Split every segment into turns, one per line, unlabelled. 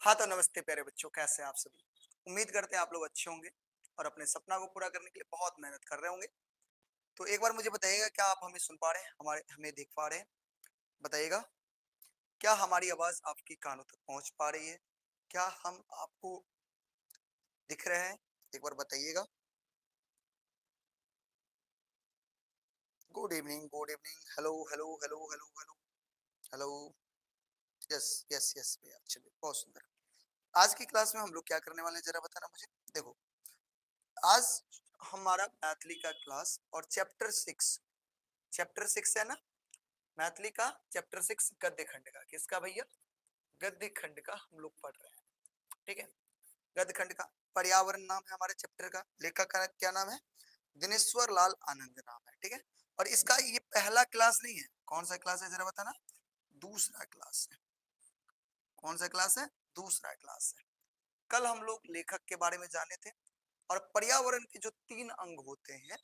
हाँ तो नमस्ते प्यारे बच्चों, कैसे हैं आप सभी। उम्मीद करते हैं आप लोग अच्छे होंगे और अपने सपना को पूरा करने के लिए बहुत मेहनत कर रहे होंगे। तो एक बार मुझे बताइएगा, क्या आप हमें सुन पा रहे हैं, हमें देख पा रहे हैं? बताइएगा, क्या हमारी आवाज आपकी कानों तक पहुंच पा रही है? क्या हम आपको दिख रहे हैं? एक बार बताइएगा। Good evening, good evening. Hello hello hello hello hello hello. Yes yes yes भैया, चलिए बहुत सुंदर। आज की क्लास में हम लोग क्या करने वाले हैं, जरा बताना मुझे। देखो, आज हमारा मैथिली का क्लास और चैप्टर 6 है ना, मैथिली का चैप्टर 6 गद्य खंड का। किसका भैया? गद्य खंड का हम लोग पढ़ रहे हैं। ठीक है, गद्य खंड का पर्यावरण नाम है हमारे चैप्टर का। लेखक का क्या नाम है? दिनेश्वर लाल आनंद नाम है। ठीक है, और इसका ये पहला क्लास नहीं है। कौन सा क्लास है जरा बताना? दूसरा क्लास है। कौन सा क्लास है? दूसरा क्लास है। कल हम लोग लेखक के बारे में जाने थे और पर्यावरण के जो 3 अंग होते हैं,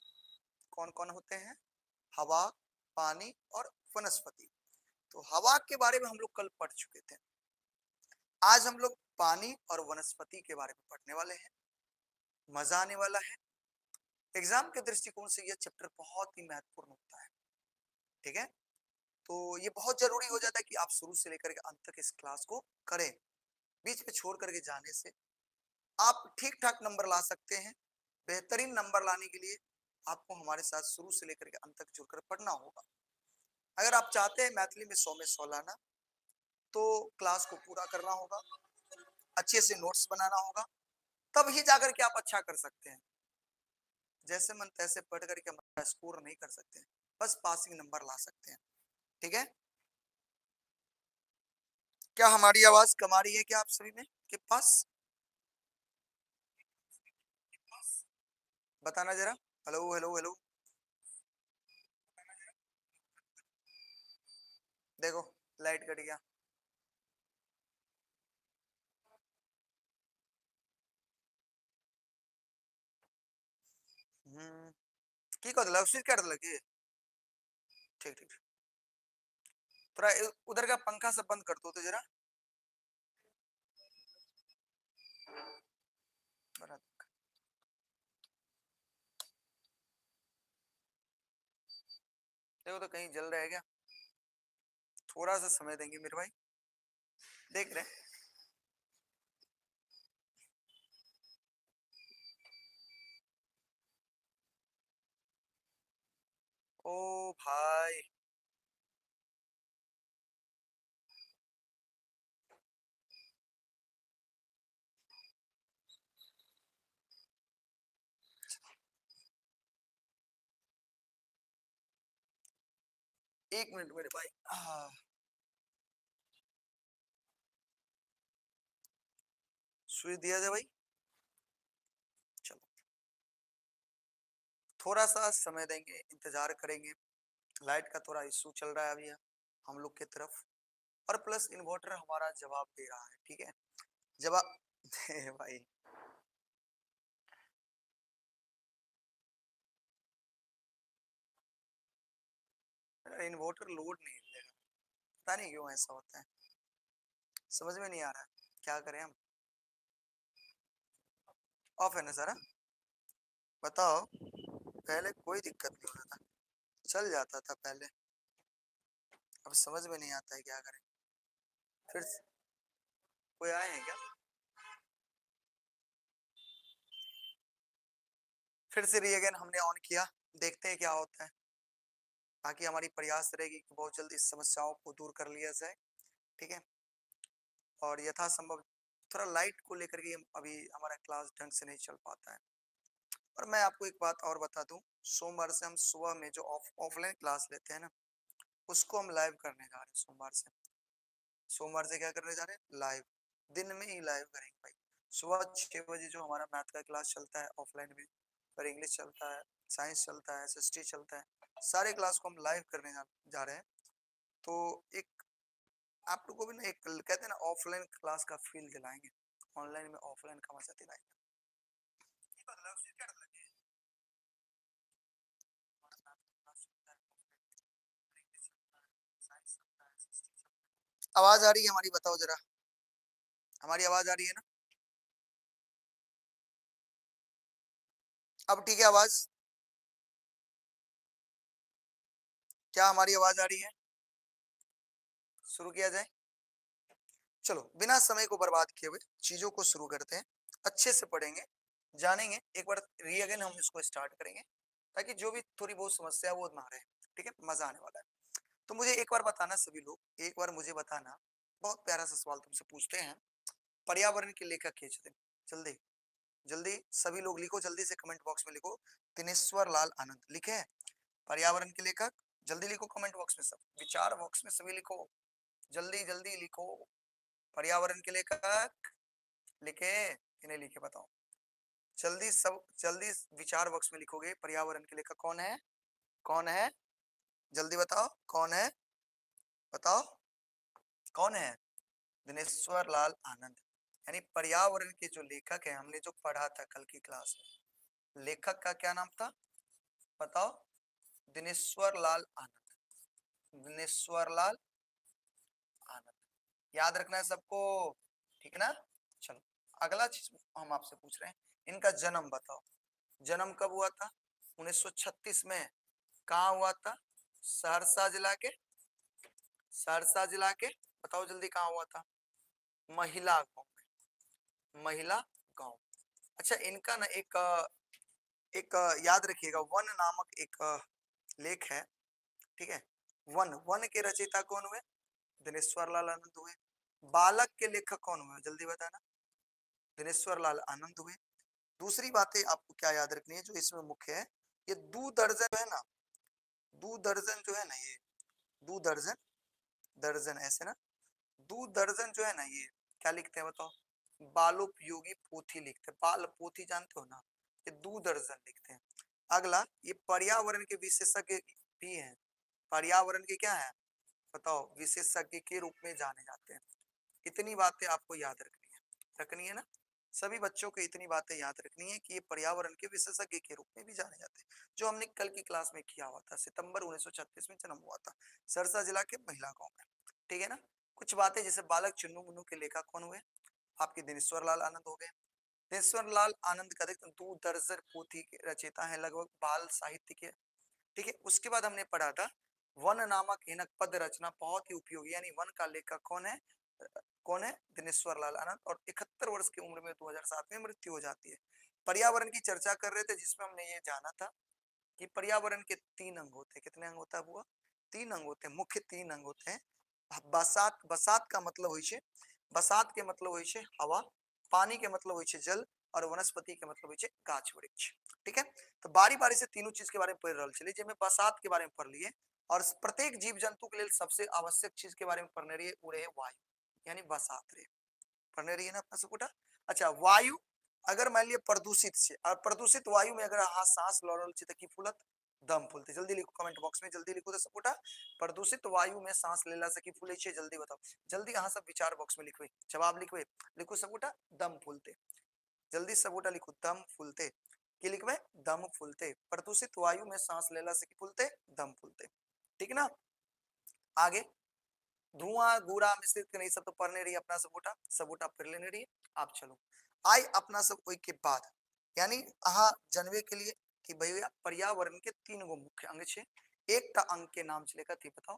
कौन कौन होते हैं? हवा, पानी और वनस्पति। तो हवा के बारे में हम लोग कल पढ़ चुके थे। आज हम लोग पानी और वनस्पति के बारे में पढ़ने वाले हैं। मजा आने वाला है। एग्जाम के दृष्टिकोण से यह चैप्टर बहुत ही महत्वपूर्ण होता है। ठीक है, तो ये बहुत जरूरी हो जाता है कि आप शुरू से लेकर के अंत तक इस क्लास को करें। बीच में छोड़ करके जाने से आप ठीक ठाक नंबर ला सकते हैं। बेहतरीन नंबर लाने के लिए आपको हमारे साथ शुरू से लेकर के अंत तक जुड़कर पढ़ना होगा। अगर आप चाहते हैं मैथिली में 100 में 100 लाना, तो क्लास को पूरा करना होगा, अच्छे से नोट्स बनाना होगा, तब ही जाकर के आप अच्छा कर सकते हैं। जैसे मन तैसे पढ़ करके हमारा स्कोर नहीं कर सकते हैं, बस पासिंग नंबर ला सकते हैं। ठीक है, क्या हमारी आवाज कम आ रही है क्या आप सभी में के पास? बताना जरा। Hello hello hello. देखो, लाइट कट गया। की कहते लाउडस्पीकर काट लगे। ठीक ठीक। थोड़ा उधर का पंखा सब बंद कर दो तो जरा। देखो तो कहीं जल रहा है क्या? थोड़ा सा समय देंगे मेरे भाई, देख रहे हैं। ओ भाई, एक मिनट मेरे भाई। स्विच दिया जाए भाई। चलो, थोड़ा सा समय देंगे, इंतजार करेंगे। लाइट का थोड़ा इशू चल रहा है अभी हम लोग की तरफ, और प्लस इन्वर्टर हमारा जवाब दे रहा है। ठीक है, जवाब दे भाई। इन्वर्टर लोड नहीं देगा, पता नहीं क्यों ऐसा होता है, समझ में नहीं आ रहा है, क्या करें हम। ऑफ है ना सारा? बताओ, पहले कोई दिक्कत नहीं होता था, चल जाता था पहले, अब समझ में नहीं आता है क्या करें। फिर कोई आए हैं क्या? फिर से री अगेन हमने ऑन किया, देखते हैं क्या होता है। बाकी हमारी प्रयास रहेगी कि बहुत जल्दी इस समस्याओं को दूर कर लिया जाए। ठीक है, और यथासंभव थोड़ा लाइट को लेकर के अभी हमारा क्लास ढंग से नहीं चल पाता है। और मैं आपको एक बात और बता दूं, सोमवार से हम सुबह में जो ऑफलाइन क्लास लेते हैं ना, उसको हम लाइव करने जा रहे हैं सोमवार से। सोमवार से क्या करने जा रहे हैं? लाइव, दिन में ही लाइव करेंगे भाई। सुबह 6 बजे जो हमारा मैथ का क्लास चलता है ऑफलाइन में, फिर इंग्लिश चलता है, साइंस चलता है, एसएसटी चलता है, सारे क्लास को हम लाइव करने जा रहे हैं। तो एक आप लोगों को भी ना, एक कहते हैं ना, ऑफलाइन क्लास का फील दिलाएंगे, ऑनलाइन में ऑफलाइन का मजा दिलाएंगे। आवाज आ रही है हमारी? बताओ जरा। हमारी आवाज आ रही है ना? अब ठीक है आवाज? क्या हमारी आवाज आ रही है? शुरू किया जाए? चलो बिना समय को बर्बाद किए हुए चीजों को शुरू करते हैं। अच्छे से पढ़ेंगे, जानेंगे, एक बार री अगेन हम इसको स्टार्ट करेंगे ताकि जो भी थोड़ी बहुत समस्या है वो ना रहे। ठीक है, मजा आने वाला है। तो मुझे एक बार बताना सभी लोग, एक बार मुझे बताना, बहुत प्यारा सा सवाल तुमसे पूछते हैं। पर्यावरण के लेखक के थे? जल्दी जल्दी सभी लोग लिखो, जल्दी से कमेंट बॉक्स में लिखो। दिनेश्वर लाल आनंद लिखे हैं पर्यावरण के लेखक। जल्दी लिखो कमेंट बॉक्स में, सब विचार बॉक्स में सभी लिखो, जल्दी जल्दी लिखो। पर्यावरण के लेखक लिखे कि नहीं लिखे बताओ? जल्दी सब जल्दी विचार बॉक्स में लिखोगे पर्यावरण के लेखक कौन है? कौन है? जल्दी बताओ कौन है? बताओ कौन है? दिनेश्वर लाल आनंद। यानी पर्यावरण के जो लेखक है, हमने जो पढ़ा था कल की क्लास में, लेखक का क्या नाम था बताओ? दिनेश्वर लाल आनंद। दिनेश्वर लाल आनंद याद रखना है सबको, ठीक है ना? चलो अगला चीज हम आपसे पूछ रहे हैं, इनका जन्म बताओ। जन्म कब हुआ था? 1936 में। कहाँ हुआ था? सहरसा जिला के, सहरसा जिला के, बताओ जल्दी कहाँ हुआ था? महिला गांव में, महिला गांव। अच्छा इनका ना एक एक याद रखिएगा, वन नामक एक लेख है, ठीक है? वन, वन के रचयिता कौन हुए? दिनेश्वर लाल आनंद हुए। बालक के लेखक कौन हुए जल्दी बताना? दिनेश्वर लाल आनंद हुए। दूसरी बातें आपको क्या याद रखनी है जो इसमें मुख्य है, ये दूरदर्शन है ना, दूरदर्शन जो है ना, ये दूरदर्शन, दर्जन ऐसे ना, दूरदर्शन जो है ना, ये क्या लिखते हैं बताओ? बालोपयोगी पोथी लिखते हैं, बाल पोथी जानते हो ना, ये दूरदर्शन लिखते हैं। अगला, ये पर्यावरण के विशेषज्ञ भी हैं। पर्यावरण के क्या है बताओ? विशेषज्ञ के रूप में जाने जाते हैं। इतनी बातें आपको याद रखनी है ना? सभी बच्चों को इतनी बातें याद रखनी है कि ये पर्यावरण के विशेषज्ञ के रूप में भी जाने जाते हैं, जो हमने कल की क्लास में किया हुआ था। सितंबर 1936 में जन्म हुआ था, सरसा जिला के महिला गांव में, ठीक है ना? कुछ बातें जैसे बालक चुन्नू मुन्नू के लेखक कौन हुए? आपके दिनेश्वर लाल आनंद हो गए। दिनेश्वर लाल आनंद का देखते दूरदर्शन पोथी के रचयिता है, लगभग बाल साहित्य के, ठीक है? उसके बाद हमने पढ़ा था वन नामक हिनक पद रचना बहुत ही उपयोगी, यानी वन का लेखक कौन है? कौन है? दिनेश्वर लाल आनंद। और 71 वर्ष की उम्र में 2007 में मृत्यु हो जाती है। पर्यावरण की चर्चा कर रहे थे जिसमें हमने ये जाना था कि पर्यावरण के 3 अंग होते हैं। कितने अंग होता है बुआ? 3 अंग होते हैं, मुख्य 3 अंग होते हैं। बसात, बसात का मतलब होई छे, बसात के मतलब होई छे हवा, पानी के मतलब होई छे जल, और वनस्पति के मतलब होई छे गाछ वृक्ष, ठीक है? तो बारी बारी से तीनों चीज के बारे में पढ़ रहल छलिए, जेमे बसात के बारे में पढ़ लिए, और प्रत्येक जीव जंतु के लिए सबसे आवश्यक चीज के बारे में पढ़ने रहिए, वो रहे वायु, यानी बसात रे पढ़ने रहिए ना अपना सबूटा। अच्छा वायु अगर मान लिया प्रदूषित से, और प्रदूषित वायु में अगर हाँ सांस ल रहल छी त की फूलत? दम फूलते। जल्दी लिखो कमेंट बॉक्स में, जल्दी लिखो तो सबूटा, प्रदूषित वायु में सांस लेला से की फूले छे? जल्दी बताओ, जल्दी अहाँ सब विचार बॉक्स में लिखबे, जवाब लिखबे, लिखो सबूटा दम फूलते। जल्दी सबूटा लिखो दम फूलते, की लिखबे? दम फूलते। प्रदूषित वायु में सांस लेला से की फूलते? दम फूलते, ठीक ना? आगे धुआं गुड़ा मिश्रित नहीं, सब तो पढ़ने रही अपना सबूटा, सबूटा पढ़ लेने रही। आप चलो आई अपना सब कोई के बाद, यानी अहा जनवे के लिए कि भैया पर्यावरण के 3 गो मुख्य अंग छे। एक टा अंग के नाम छे कथी बताओ?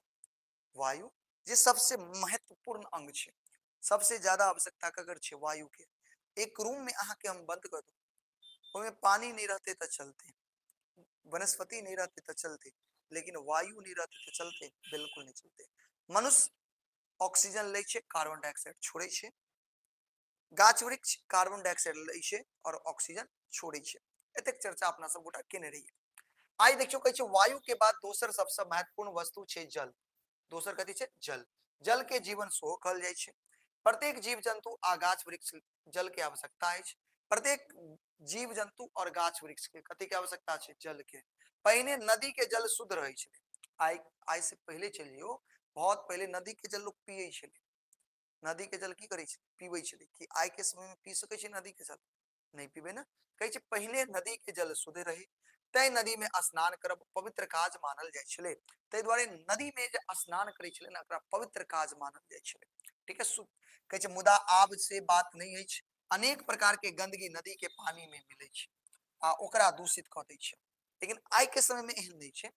वायु। ये सबसे महत्वपूर्ण अंग छे, सबसे ज्यादा आवश्यकता ककर छे वायु के। एक रूम में अहा के हम बंद कर दो, ओमे पानी नहीं रहते तो चलते, वनस्पति नहीं रहते तो चलते, लेकिन वायु नहीं रहते तो चलते? बिल्कुल नहीं चलते। मनुष्य ऑक्सीजन लै छे, कार्बन डाइऑक्साइड छोड़े छे, गाछ वृक्ष कार्बन डाइऑक्साइड लै छे और ऑक्सीजन छोड़े छे। एतेक चर्चा अपना सब गोटा केने रहिए। आई देखियो कहै छे वायु के बाद दोसर सबसे महत्वपूर्ण वस्तु छे जल। दोसर कथी छे? जल। जल के जीवन सेहो कहल जाइ छे। प्रत्येक जीव जंतु आ गाछ वृक्ष जल के आवश्यकता अछि। प्रत्येक जीव जंतु और गाछ वृक्ष के कथी के आवश्यकता छे? जल के। पहिने नदी के जल शुद्ध रहै छे, आई आई से पहले चलियो, बहुत पहले नदी के जल लोग पियै छले। नदी के जल की करे छे? पीबै छले। कि आई के समय में पी सकै छे नदी के जल? नहीं पीबे ना। कहै छे पहले नदी के जल शुद्ध रहे, तै नदी में स्नान करब पवित्र काज मानल जाय छले। तै द्वारे नदी में जे स्नान करे छले ना, एकरा पवित्र काज मानल जाय छले। ठीक है। कहै छै मुदा आब से बात नहीं है, अनेक प्रकार के गंदगी नदी के पानी में मिले छै आ ओकरा दूषित क दै छै। लेकिन आइ के समय में एहन नहीं छै,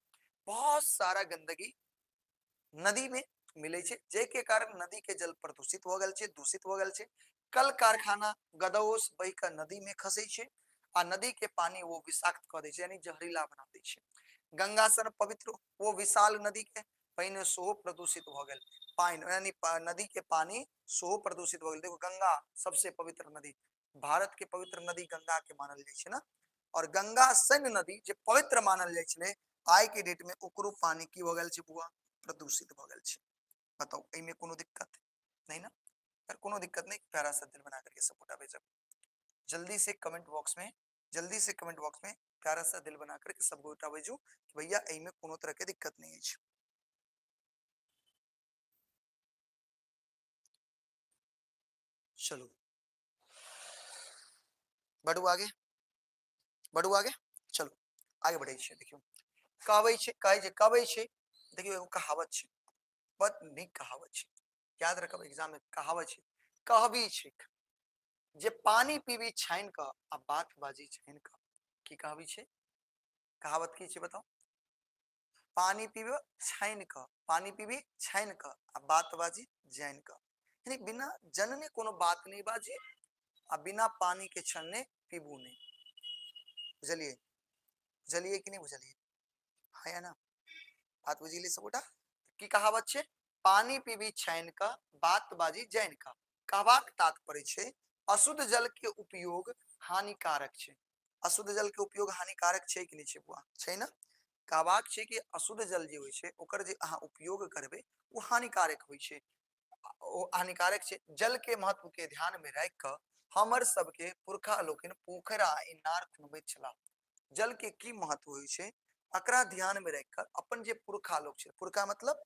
बहुत सारा गंदगी नदी में मिले छै, जै के कारण नदी के जल प्रदूषित हो गेल छै, दूषित हो गेल छै। कल कारखाना गदोस बह के नदी में खसे छै आ नदी के पानी वो विषाक्त क दै छै, यानी जहरीला बना दै छै। गंगा सन पवित्र वो विशाल नदी के पहिने सेहो प्रदूषित भ गेल, पानी यानी नदी के पानी सेहो प्रदूषित भ गेल। देखो गंगा सबसे पवित्र नदी, भारत के पवित्र नदी गंगा के मानल जाय छै ना, और गंगा सन नदी जे पवित्र मानल जाय छले, आइ के डेट में ओकरो पानी की भ गेल छै बुआ, प्रदूषित भ गेल छै। बताओ एमे कोनो दिक्कत नहीं ना, यार कोनो दिक्कत नहीं, प्यारा सा दिल बना करके सपोर्टा भेजब। जल्दी से कमेंट बॉक्स में, जल्दी से कमेंट बॉक्स में प्यारा सा दिल बना करके सब गोटा भेजू कि भैया एमे कोनो तरह के दिक्कत नहीं है। चलो बढ़ू आगे, बढ़ू आगे, चलो आगे बढ़े छै। देखियो कहबै छै, कहै छै कहबै छै, देखियो एगो कहावत छै, बहुत नीक कहावत छै, याद रखब एग्जाम में कहावत छै, कहबी छै जे पानी पीबी छाइन क आ बात बाजी छाइन क, की कहबी छै, कहावत की छै बताओ, पानी पीबे छाइन क, पानी पीबी छाइन क आ बात बाजी जान क, यानी बिना जनने कोनो बात नहीं बाजी आ बिना पानी के छन्ने पीबू नहीं। बुझलिए, बुझलिए कि नहीं बुझलिए, हाँ या ना, बात बुझिए सबोटा की कहावत छै, पानी पीबी छाइन क बात बाजी जान क। कहबाक तात्पर्य छै अशुद्ध जल के उपयोग हानिकारक छै। अशुद्ध जल के उपयोग हानिकारक छै कि नहीं छै बुआ, छै ना। कहबाक छै कि अशुद्ध जल जे होइ छै ओकर जे अहाँ उपयोग करबै वो हानिकारक होइ छै, ओ हानिकारक छै। जल के महत्व के ध्यान में राख क हमर सबके पुरखा लोकनि पोखरा इनार खुनबैत छलाह। जल के की महत्व होइ छै एकरा ध्यान में राख कर अपन जे पुरखा लोग छै, पुरखा मतलब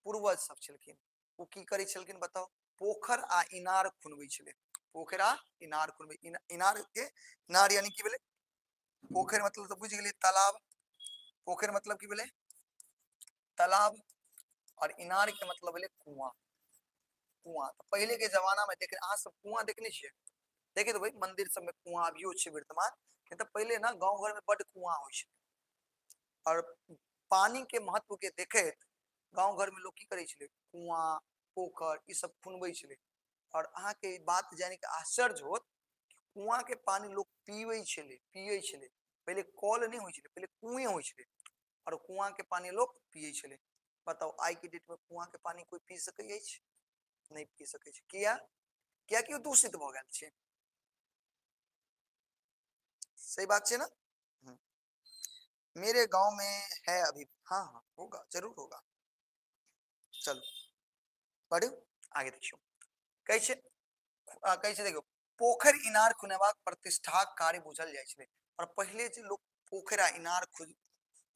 पूर्वज सब छलखिन, वो की करै छलखिन बताओ, पोखर आ इनार खुनबै छलै। पोखरा इनार खुनबै, इनार के, इनार यानी की भेलै, पोखर मतलब तो बुझ गेलिए तालाब, पोखर मतलब की भेलै तालाब, और इनार के मतलब भेलै कुआं। कुआं तो पहले के जमाना में देख, अहाँ सब कुआं देखने छियै, देखे तो भाई मंदिर सब में कुआं अभियो छै वर्तमान, नहीं तो पहले ना गांव घर में बड़ कुआं होइ छै। और पानी के महत्व के देखैत गांव घर में लोग की करे छले, कुआं पोखर ई सब खुनबै छले। और अहाँ के बात जान के आश्चर्य होत, कुआं के पानी लोग पीबै छले, पियै छले। पहले कल नहीं होइ छले, पहले कुएं होइ छले, और कुआं के पानी लोग पियै छले। बताओ आई के डेट में कुआं के पानी कोई पी सकै अछि, नहीं पी सकै छै, किया, कियाकि वो दूषित भ गेल छै। सही बात छै ना। मेरे गांव में है अभी, हाँ हाँ होगा, जरूर होगा। चलो बढ़ू आगे देखियो, कहै छै, कहै छै देखियो पोखर इनार खुनेबाक प्रतिष्ठाक कार्य बुझल जाइ छलै। और पहले जे लोग पोखर आ इनार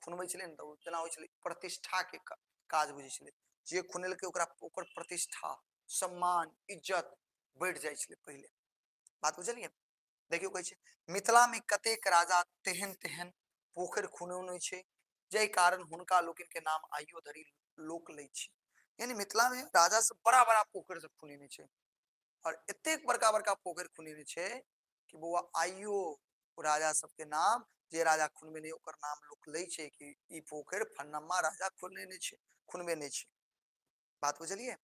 खुनबै छलै ने, तऽ जेना होइ छलै प्रतिष्ठा के काज बुझै छलै, जे खुनेलकै ओकरा ओकर प्रतिष्ठा सम्मान इज्जत बढ़ जाइ छलै पहले। बात बुझलिए। देखियो कहै छै मिथिला में कतेक राजा तेहन तेहन पोखर खुनौने छै, जै कारण हुनका लोकनि के नाम आइयो धरि लोक लै छै। यानी मिथिला में राजा सब बड़ा बड़ा पोखर सब खुनेने छै, और एतेक बड़का बड़का पोखर खुनेने छै कि बौआ आइयो राजा सबके नाम, जे राजा खुनबेने ओकर नाम लोक लै छै कि ई पोखर फन्नमा राजा खुनेने छै, खुनबेने छै। बात बुझलिए।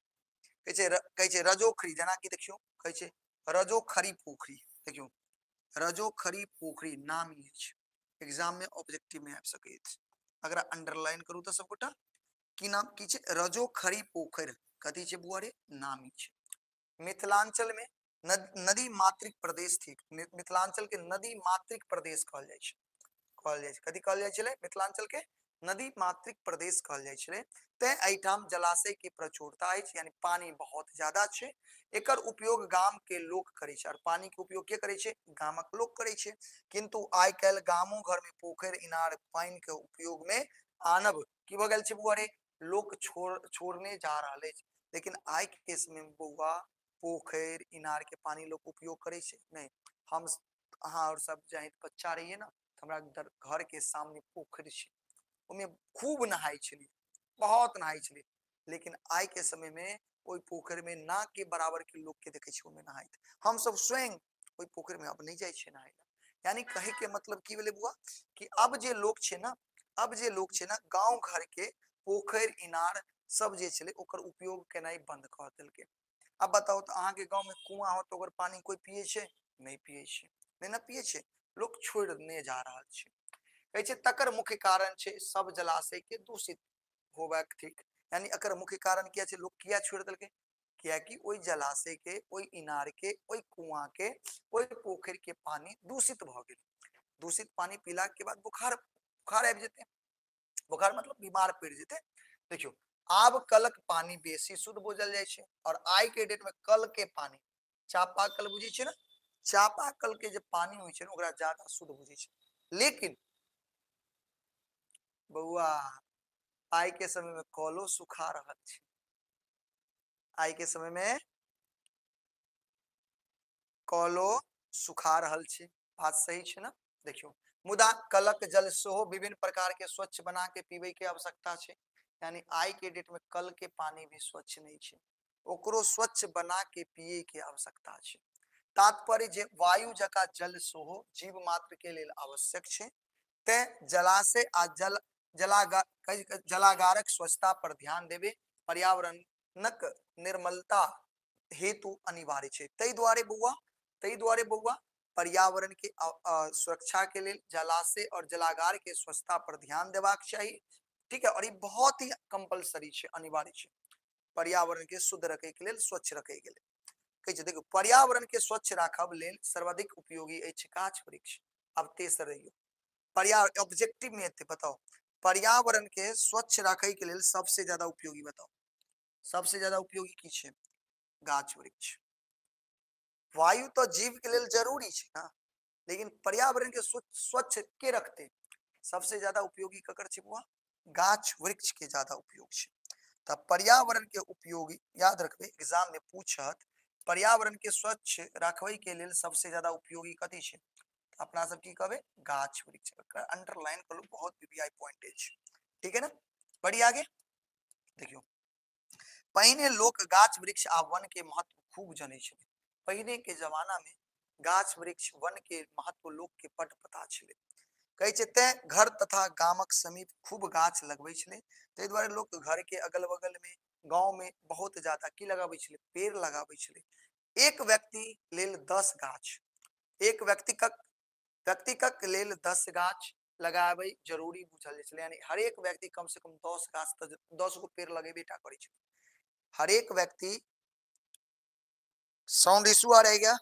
कहै छै रजोखरी, जेना कि देखियो कहै छै रजोखरी पोखरी, देखियो रजोखरी पोखरी नाम ई छै, एग्जाम में ऑब्जेक्टिव में आबि सकै छै, अगर अंडरलाइन करू तऽ सबगोटा की नाम की छै, रजोखरी पोखर, कथी छै बुआ रे, नाम ई छै। मिथिलांचल में नदी मातृक प्रदेश थी, मिथिलांचल के नदी मातृक प्रदेश कहल जाइ छै, कहल जाइ छै, कथी कहल जाइ छलै, मिथिलांचल के नदी मातृक प्रदेश कहल जाइ छलै। तै एहिठाम जलाशय के प्रचुरता अछि, यानी पानी बहुत ज्यादा छै। एकर उपयोग गाम के लोक करे छै, और पानी के उपयोग के करे छै, गामक लोक करे छै। किंतु आइ काल्हि गामो घर में पोखर इनार पानी के उपयोग में आनब की भ गेल छै बुआ रे, लोक छोड़ने जा रहल अछि। लेकिन आइ के समय में बौआ पोखर इनार के पानी लोग उपयोग करे छै नहीं। हम अहाँ और सब जाहि बच्चा रहिए ना, हमरा घर के सामने पोखर छै, ओमे खूब नहाय छलिए, बहुत नहाय छलिए। लेकिन आइ के समय में ओई पोखर में ना के बराबर के लोग के देखे छी ओमे नहाइत, हम सब स्वयं ओई पोखर में अब नहीं जाय छी नहाय। यानी कहे के मतलब की भेले बुआ कि अब जे लोग छे ना, अब जे लोग छे ना गांव घर के पोखर इनार सब जे छले ओकर उपयोग केनाई बंद कर देलके। अब बताओ तो अहाँ के गांव में कुआं हो तो ओकर पानी कोई पिए छे? नहीं पिए छे, नहीं ना पिए छे, लोग छोड़ने जा रहल छे। कहे छे तकर मुख्य कारण छे सब जलाशय के दूषित होबाक ठीक, यानी एकर मुख्य कारण किया छे, लोग किया छोड़ देलके, किया कि ओई जलाशय के, ओई इनार के, ओई कुआं के, ओई पोखर के पानी दूषित भ गेल। दूषित पानी पीला के बाद बुखार बुखार आबि जेते, बुखार मतलब बीमार पड़ जेते। देखियो आब कलक पानी बेसी शुद्ध बुझल जाय छे और आइ के डेट में कल के पानी चापाकल बुझी छे ना, चापाकल के जे पानी होय छे ना ओकरा ज्यादा शुद्ध बुझी छे। लेकिन बउआ आई के समय में कलो सुखा रहल छे, आई के समय में कलो सुखा रहल छे, बात सही छे ना। देखियो मुदा कलक जल सेहो विभिन्न प्रकार के स्वच्छ बना के पीबे के आवश्यकता छे, यानी आई के डेट में कल के पानी भी स्वच्छ नहीं छे, ओकरो स्वच्छ बना के पिए के आवश्यकता छे। तात्पर्य जे वायु जका जल सेहो जीव मात्र के लेल आवश्यक छे, ते जलाशय आ जलागारक स्वच्छता पर ध्यान देवे पर्यावरणक निर्मलता हेतु अनिवार्य छे। तई द्वारे बउआ पर्यावरण के सुरक्षा के लिए जलाशय और जलागार के स्वच्छता पर ध्यान देवाक चाहिए। ठीक है, और ये बहुत ही कंपलसरी छे, अनिवार्य छे पर्यावरण के शुद्ध रखे के लिए, स्वच्छ रखे के लिए। कहे छे देखो पर्यावरण के स्वच्छ राखब लेल सर्वाधिक उपयोगी अछि गाछ वृक्ष। अब तेसर रहियो पर्यावरण ऑब्जेक्टिव में एते बताओ, पर्यावरण के स्वच्छ रखे के लिए सबसे ज्यादा उपयोगी बताओ, सबसे ज्यादा उपयोगी की छे? गाछ वृक्ष। वायु तो जीव के लिए जरूरी छे ना, लेकिन पर्यावरण के स्वच्छ के रखते सबसे ज्यादा उपयोगी ककर छे बुआ? गाछ वृक्ष के ज्यादा उपयोग छे। तब पर्यावरण के उपयोगी याद रखबे, एग्जाम में पूछत पर्यावरण के स्वच्छ रखबे के लिए सबसे ज्यादा उपयोगी कथी छे? अपना सब की कहबे? गाछ वृक्ष। अंडरलाइन कर लो, बहुत बीबीआई पॉइंट छे, ठीक है ना। बढ़ी आगे देखियो, पहिने लोक गाछ वृक्ष आ वन के महत्व खूब जाने छे। पहिने के जमाना में गाछ वृक्ष वन के महत्व लोक के बड़ पता छे। कहे छे ते घर तथा गामक समीप खूब गाछ लगबे छले, ते द्वारे लोग घर के अगल बगल में गांव में बहुत ज्यादा की लगाबे छले? पेड़ लगाबे छले। एक व्यक्ति लेल 10 गाछ, एक व्यक्तिक लेल 10 गाछ लगाबे जरूरी बुझल छले, यानी हर एक व्यक्ति कम से कम 10 गाछ 10 गो पेड़ लगेबेटा करे छे। हर एक व्यक्ति, साउंड इशू आ रहेगा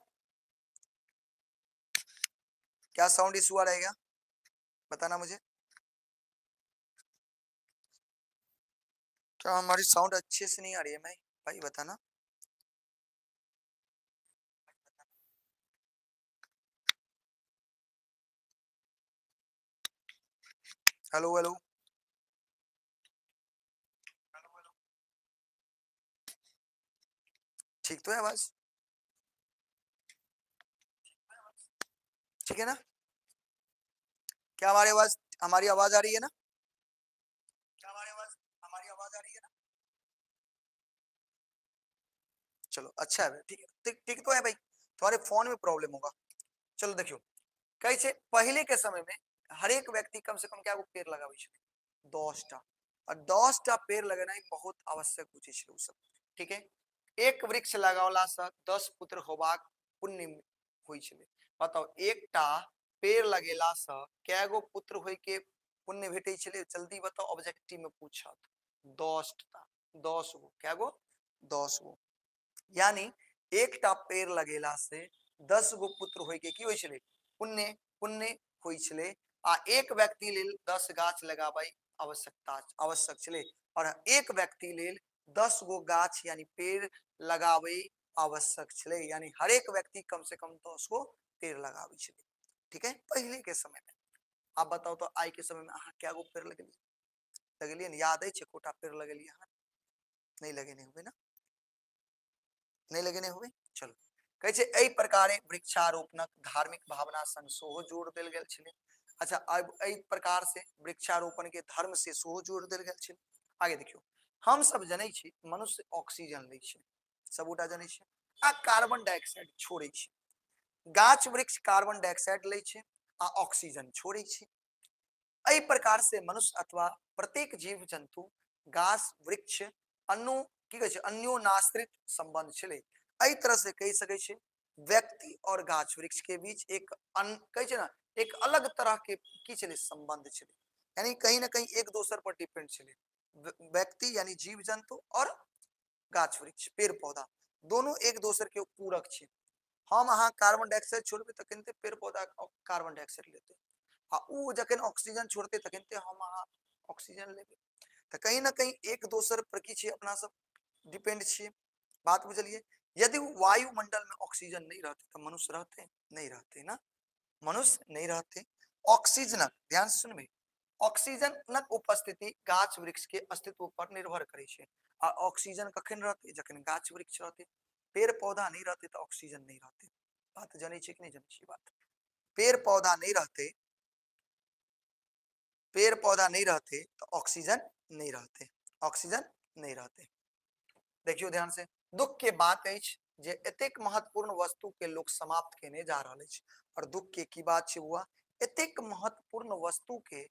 क्या? साउंड इशू आ रहेगा बताना मुझे, क्या हमारी साउंड अच्छे से नहीं आ रही है? मैं भाई बताना। हेलो हेलो, ठीक तो है आवाज? ठीक है ना? क्या हमारी आवाज आ रही है ना? क्या हमारी आवाज आ रही है ना? चलो अच्छा है, ठीक है, ठीक ठीक तो है भाई, तुम्हारे फोन में प्रॉब्लम होगा। चलो देखियो, कैसे पहले के समय में हर एक व्यक्ति कम से कम क्या पेड़ लगावे छे? 10 टा, और 10 टा पेड़ लगेनाई बहुत आवश्यक बुझे छे उ सब। ठीक है, एक वृक्ष लगावला से 10 पुत्र होबाक पुण्य होई छे। बताओ एकटा पेड़ लगेला से कैगो पुत्र होय के पुण्य भेटे छे? जल्दी बताओ, ऑब्जेक्टिव में पूछत। 10 टा, 10 गो, कैगो? 10 गो। यानी एकटा पेड़ लगेला से 10 गो पुत्र होय के की होय छले? पुण्य पुण्य होय छले। आ एक व्यक्ति लेल 10 गाछ लगाबै आवश्यक छले, और एक व्यक्ति लेल 10 गो गाछ यानी पेड़ लगाबै आवश्यक छले, यानी हर एक व्यक्ति कम से कम 10 गो पेड़ लगाबै छले। ठीक है, पहले के समय में। आप बताओ तो आई के समय में अहाँ क्या गो पेड़ लगेलिए? याद है कोटा पेड़ लगेलिए अहाँ? नहीं लगेने हुए ना, नहीं लगेने हुए। चलो कहे छे एई प्रकारे वृक्षारोपणक धार्मिक भावना संग सेहो जोड़ देल गेल छले। अच्छा, अब एई प्रकार से वृक्षारोपण के धर्म से सेहो जोड़ देल गेल छले। आगे देखियो, हम सब जनै छी मनुष्य ऑक्सीजन लै छै, सबूटा जनै छै, आ कार्बन डाइऑक्साइड छोड़ै छै। गाछ वृक्ष कार्बन डाइऑक्साइड लै छै आ ऑक्सीजन छोड़ै छै। एहि प्रकार से मनुष्य अथवा प्रत्येक जीव जंतु गाछ वृक्ष अन्नो की कहै छै अन्योनाश्रित संबंध छलै। एहि तरह से कहि सकै छै व्यक्ति और गाछ वृक्ष के बीच एक कहै छै ना एक अलग तरह के की छलै संबंध छलै, यानी कहीं ना कहीं एक दोसर पर डिपेंड छलै। व्यक्ति यानी जीव जंतु और गाछ वृक्ष पेड़ पौधा दोनों एक दोसर के पूरक छै। हम अहाँ कार्बन डाइऑक्साइड छोड़बै तखन पेड़ पौधा कार्बन डाइऑक्साइड लेतै आ उ जखन ऑक्सीजन छोड़तै तखन हम अहाँ ऑक्सीजन लेबै। तो कहीं ना कहीं एक दोसर पर की छै अपना सब डिपेंड छियै। बात बुझलिए। यदि वायुमंडल में ऑक्सीजन नहीं रहते तो मनुष्य रहते नहीं रहते ना, मनुष्य नहीं रहते। ऑक्सीजन ध्यान से सुनबे, ऑक्सीजनक उपस्थिति गाछ वृक्ष के अस्तित्व पर निर्भर करे छै। आ ऑक्सीजन कखन रहते जखन गाछ वृक्ष रहते, पेड़ पौधा नहीं रहते तो ऑक्सीजन नहीं रहते। बात जानी छै कि नहीं जानी छै बात। पेड़ पौधा नहीं रहते, पेड़ पौधा नहीं रहते तो ऑक्सीजन नहीं रहते, ऑक्सीजन नहीं रहते। देखियो ध्यान से, दुख के बात अछि जे एतेक महत्वपूर्ण वस्तु के लोग समाप्त केने जा रहल अछि, और दुख के की बात छै हुआ एतेक महत्वपूर्ण वस्तु के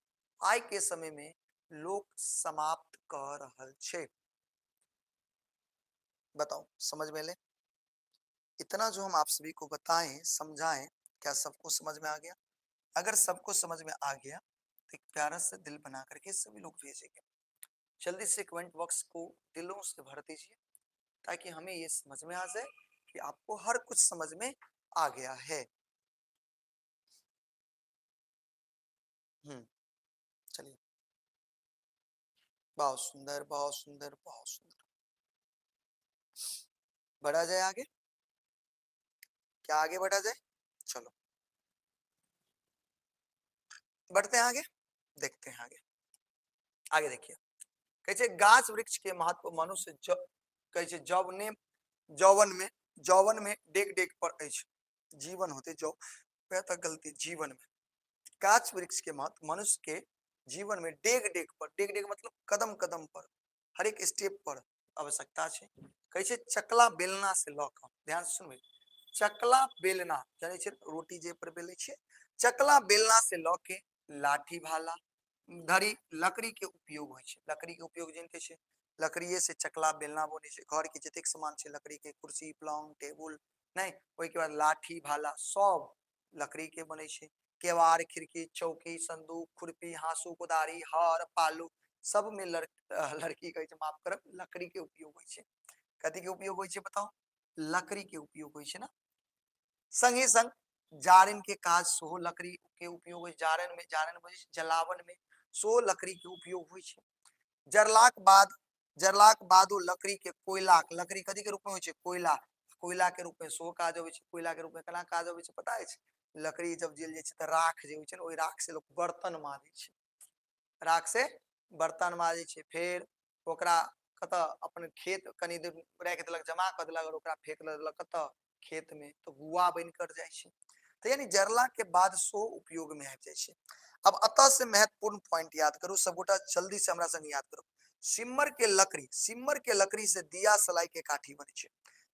आय के समय में लोग समाप्त कर रहल छै। बताओ समझ में ले, इतना जो हम आप सभी को बताएं समझाएं, क्या सबको समझ में आ गया? अगर सबको समझ में आ गया तो एक प्यारा सा दिल बना करके सभी लोग भेजेंगे। जल्दी से कमेंट बॉक्स को दिलों से भर दीजिए ताकि हमें ये समझ में आ जाए कि आपको हर कुछ समझ में आ गया है। चलिए, बहुत सुंदर बहुत सुंदर बहुत सुंदर। बढ़ा जाए आगे, क्या आगे बढ़ा जाए? चलो बढ़ते हैं आगे, देखते हैं आगे। आगे देखिए, कैसे गाछ वृक्ष के महत्व मनुष्य कैसे जौवन में डेग डेग पर अछि, जीवन होते जो तक गलती जीवन में गाछ वृक्ष के महत्व मनुष्य के जीवन में डेग डेग मतलब कदम कदम पर हर एक स्टेप पर आवश्यकता है। कैसे चकला बेलना से लौक, ध्यान से सुनबे, चकला बेलना जाने छे रोटी जे पर बेले छे, चकला बेलना से लौके लाठी भाला धरी लकड़ी के उपयोग होय छे। लकड़ी के उपयोग जानते छे, लकड़िए से चकला बेलना बने छे। घर के जतेक सामान छे लकड़ी के, कुर्सी पलंग टेबुल नहीं, ओई के बाद लाठी भाला सब लकड़ी के बने छे। केवाड़ खिड़की चौकी संदूक खुरपी हाँसू कोदारी हर पालू सब में लड़की कहे छे माफ करब लकड़ी के उपयोग होय छे। कथी के उपयोग होय छे बताओ? लकड़ी के उपयोग होय छे ना। संगे संग जारन के काज सोहो लकड़ी के उपयोग होय, जारन में जलावन में सो लकड़ी के उपयोग होय छे। जरलाक बादो लकड़ी के कोयला, लकड़ी कथी के रूप में होय छे? कोयला, कोयला के रूप में सो काज होय छे। कोयला के रूप में केना काज होय छे पता अछि? लकड़ी जब जल जाय छे त राख जे होय छे ओय राख से लोग बर्तन मांजै छे, राख से बर्तन मांजै छे। फेर ओकरा कत अपन खेत कनी देर राख देलक, जमा क देलक और ओकरा फेक देलक कत खेत में, तो गुआ बन कर जाय छे। तो यानी जरला के बाद सो उपयोग में आबि जाय छे। अब अतः से महत्वपूर्ण पॉइंट याद करू सब गोटा, जल्दी से हमरा संग याद करू। सिम्मर के लकड़ी से दिया सलाई के काठी बने छे।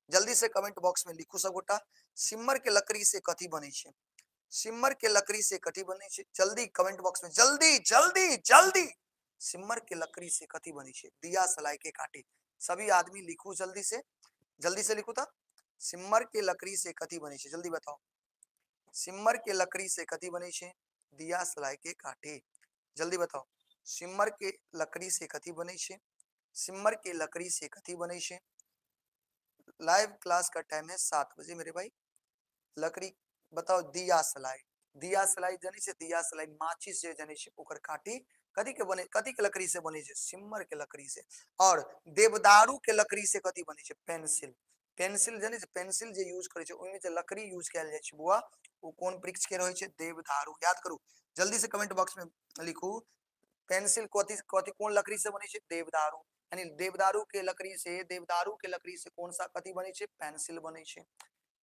जल्दी से कमेंट बॉक्स में लिखू सब गोटा, सिम्मर के लकड़ी से कथी बने छे? सिम्मर के लकड़ी से कथी बने छे? जल्दी कमेंट बॉक्स में, जल्दी जल्दी जल्दी। सिम्मर के लकड़ी से कथी बने छे? दिया सलाई के काठी। सभी आदमी लिखू जल्दी से लिखू तो। सिम्मर के लकड़ी से कथी बने छे? जल्दी बताओ। सिम्मर के लकड़ी से कथी बने छे? दिया सलाई के काठी। जल्दी बताओ, सिम्मर के लकड़ी से कथी बने छे? सिम्मर के लकड़ी से कथी बने छे? लाइव क्लास का टाइम है 7 बजे मेरे भाई। लकड़ी बताओ, दिया सलाई जाने से, दिया सलाई माचिस जे जाने से ओकर काटी कथी के बने, कथी के लकड़ी से बने छे? सिम्मर के लकड़ी से। और देवदारू के लकड़ी से कथी बने छे? पेंसिल। पेंसिल जाने छे, पेंसिल जे यूज करे छे ओइ में जे लकड़ी यूज कैल जाय छे बुआ, वो कोन वृक्ष के रहे छे? देवदारू। याद करू, जल्दी से कमेंट बॉक्स में लिखू, पेंसिल कथी कथी कोन लकड़ी से बने छे? देवदारू। यानी देवदारू के लकड़ी से कौन सा कथी बने छे? पेंसिल बने छे।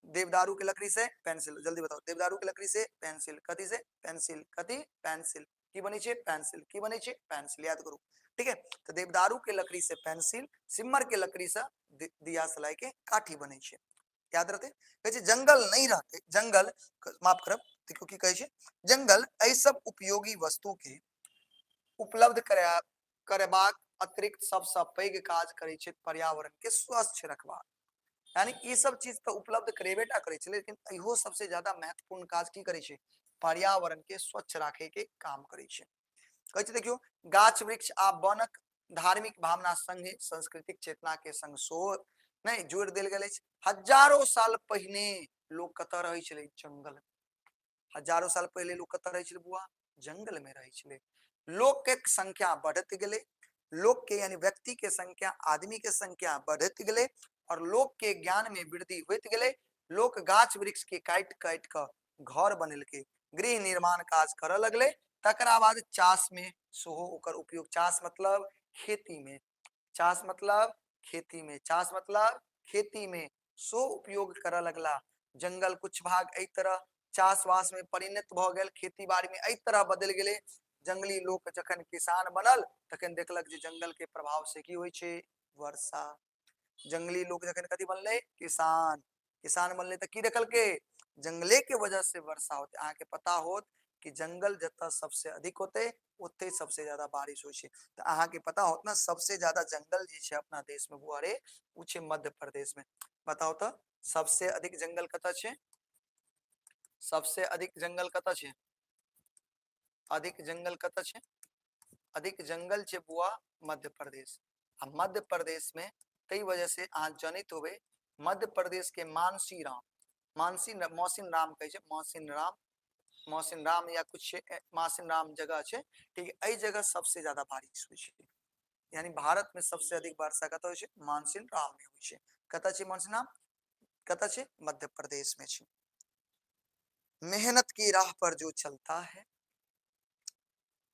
देवदारू के लकड़ी से पेंसिल, जल्दी बताओ, देवदारू के लकड़ी से पेंसिल, कथी से? पेंसिल, कथी? पेंसिल की बने छे? पेंसिल की बने छे? पेंसिल। याद करू, ठीक है। तो देवदारू के लकड़ी से पेंसिल, सिम्मर के लकड़ी से दिया सलाई के काठी बने छे। याद रखते कहे छे जंगल नहीं रहते, जंगल माफ करब देखो की कहे छे, जंगल एहि सब उपयोगी वस्तु के उपलब्ध करबाक अतिरिक्त सबसे पैघ काज करे छे पर्यावरण के स्वच्छ रखबा। यानी ये सब चीज तो उपलब्ध करेबेटा करे छे, लेकिन इहो सबसे ज्यादा महत्वपूर्ण काज की करे छे, पर्यावरण के स्वच्छ राखे के काम करे छे। कहे छे देखियो गाछ वृक्ष आ वनक धार्मिक भावना संगे सांस्कृतिक चेतना के संग सो नहीं जोड़ देल गेल अछि। हजारों साल पहिने लोग कतऽ रहै छलै, जंगल। हजारों साल पहले लोग कतऽ रहै छलै बुआ, जंगल में रहै छलै। लोग के संख्या बढ़त गेले, लोग के यानी व्यक्ति के संख्या, आदमी के संख्या बढ़त गेले और लोग के ज्ञान में वृद्धि होइत गेले। लोग गाछ वृक्ष के काट काट के घर बनेलके, गृह निर्माण काज करऽ लगले। तकरा बाद चास में सेहो ओकर उपयोग, चास मतलब खेती में, चास मतलब खेती में, चास मतलब खेती में सो उपयोग करऽ लगला। जंगल कुछ भाग एहि तरह चासवास में परिणत भ गेल, खेती बाड़ी में एहि तरह बदल गेले। जंगली लोक जखन किसान बनल तखन देखलक जे जंगल के प्रभाव से की होइ छै, वर्षा। जंगली लोग जखन कथी बनले, किसान, किसान बनले त की देखलके, जंगले के वजह से वर्षा होते। अहाँ के पता होत कि जंगल जतऽ सबसे अधिक होते ओते सबसे ज्यादा बारिश होइ छै। तो अहाँ के पता होत ना सबसे ज्यादा जंगल जे छै अपना देश में बुआ रे उ छै मध्य प्रदेश में। बताओ तो सबसे अधिक जंगल कतऽ छै, सबसे अधिक जंगल कतऽ छै, अधिक जंगल कतऽ छै, अधिक जंगल छै बुआ मध्य प्रदेश। आ मध्य प्रदेश में तई वजह से अहाँ जनित होबे, मध्य प्रदेश के मानसी राम, मानसी मौसिन राम कहे छै, मौसिन राम, मौसिन राम या कुछ मौसिन राम जगह छै, ठीक है। एई जगह सबसे ज्यादा बारिश होइ छै, यानी भारत में सबसे अधिक वर्षा कतऽ होइ छै, मानसिन राम में होइ छै। कतऽ छै मानसिन राम, कतऽ छै, मध्य प्रदेश में छै। मेहनत की राह पर जो चलता है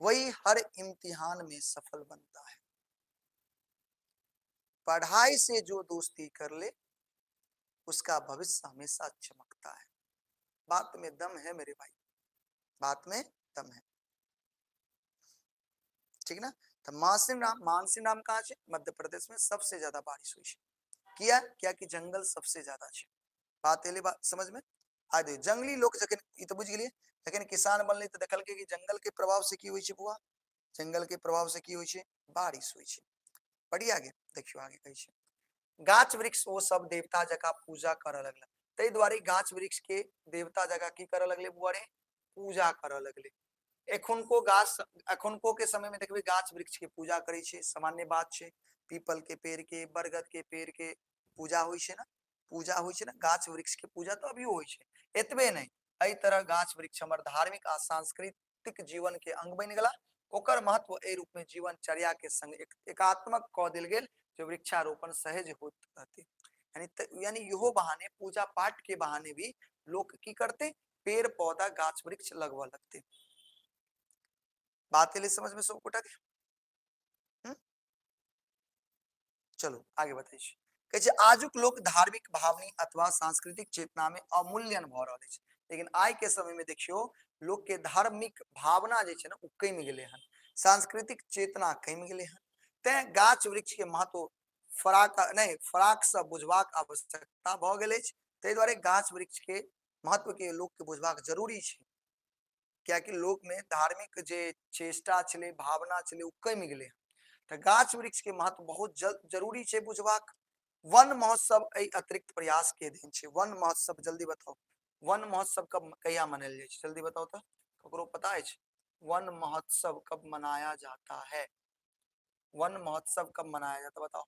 वही हर इम्तिहान में सफल बनता है। पढ़ाई से जो दोस्ती कर ले उसका भविष्य हमेशा चमकता है। बात में दम है मेरे भाई, बात में दम है, ठीक ना। तो मानसिन राम कहाँ छे, मध्य प्रदेश में सबसे ज्यादा बारिश हुई है। किया क्या कि जंगल सबसे ज्यादा छे। बात एले बात समझ में आ दे। जंगली लोग जखन ई तो बुझ गेलिए, लेकिन किसान बनले तो देखल के कि जंगल के प्रभाव से की हुई छे बुआ, जंगल के प्रभाव से की हुई छे, बारिश हुई छे। पढ़ी आगे देखियो, आगे कहे छे गाछ वृक्ष ओ सब देवता जका पूजा करऽ लगला। तै द्वारे गाछ वृक्ष के देवता जका की करऽ लगले बुआ रे, पूजा करऽ लगले। एखुनको गाछ, एखुनको के समय में देखबे गाछ वृक्ष के पूजा करे छे, सामान्य बात छे। पीपल के पेड़ के, बरगद के पेड़ के पूजा होइ छे ना, पूजा होइ छे ना, गाछ वृक्ष के पूजा तो अभियो होइ छे। एतबे नहीं, एहि तरह गाछ वृक्ष हमर धार्मिक आ सांस्कृतिक जीवन के अंग बन गेला। ओकर महत्व एहि रूप में जीवनचर्या के संग एकात्मक क देल गेल जो वृक्षारोपण सहज होत रहते। यानी इहो बहाने, पूजा पाठ के बहाने भी लोग की करते, पेड़ पौधा गाछ वृक्ष लगवा लगते। बात के लिए समझ में सब कोटा के, चलो आगे बताइए। कहे छे आजुक लोक धार्मिक भावनी अथवा सांस्कृतिक चेतना में अमूल्यन भ रहल अछि, लेकिन आइ के समय में देखियो लोग के धार्मिक भावना जे छे ना उ कम गेले हन, सांस्कृतिक चेतना कम गेले हन। ते गाछ वृक्ष के महत्व फराक नहीं फराक से बुझबाक आवश्यकता भ गेल अछि। तै द्वारे गाछ वृक्ष के महत्व के लोग के बुझबाक जरूरी छे। क्या कि लोग में धार्मिक जे चेष्टा छले, भावना छले उ कम गेले। तो गाछ वृक्ष के महत्व बहुत जरूरी छे बुझबाक। वन महोत्सव एहि अतिरिक्त प्रयास के देन छे। वन महोत्सव जल्दी बताओ, वन महोत्सव कब कहिया मनायल जाय छे, जल्दी बताओ तो, ककरो पता है? वन महोत्सव कब मनाया जाता है, वन महोत्सव कब मनाया जाता है बताओ,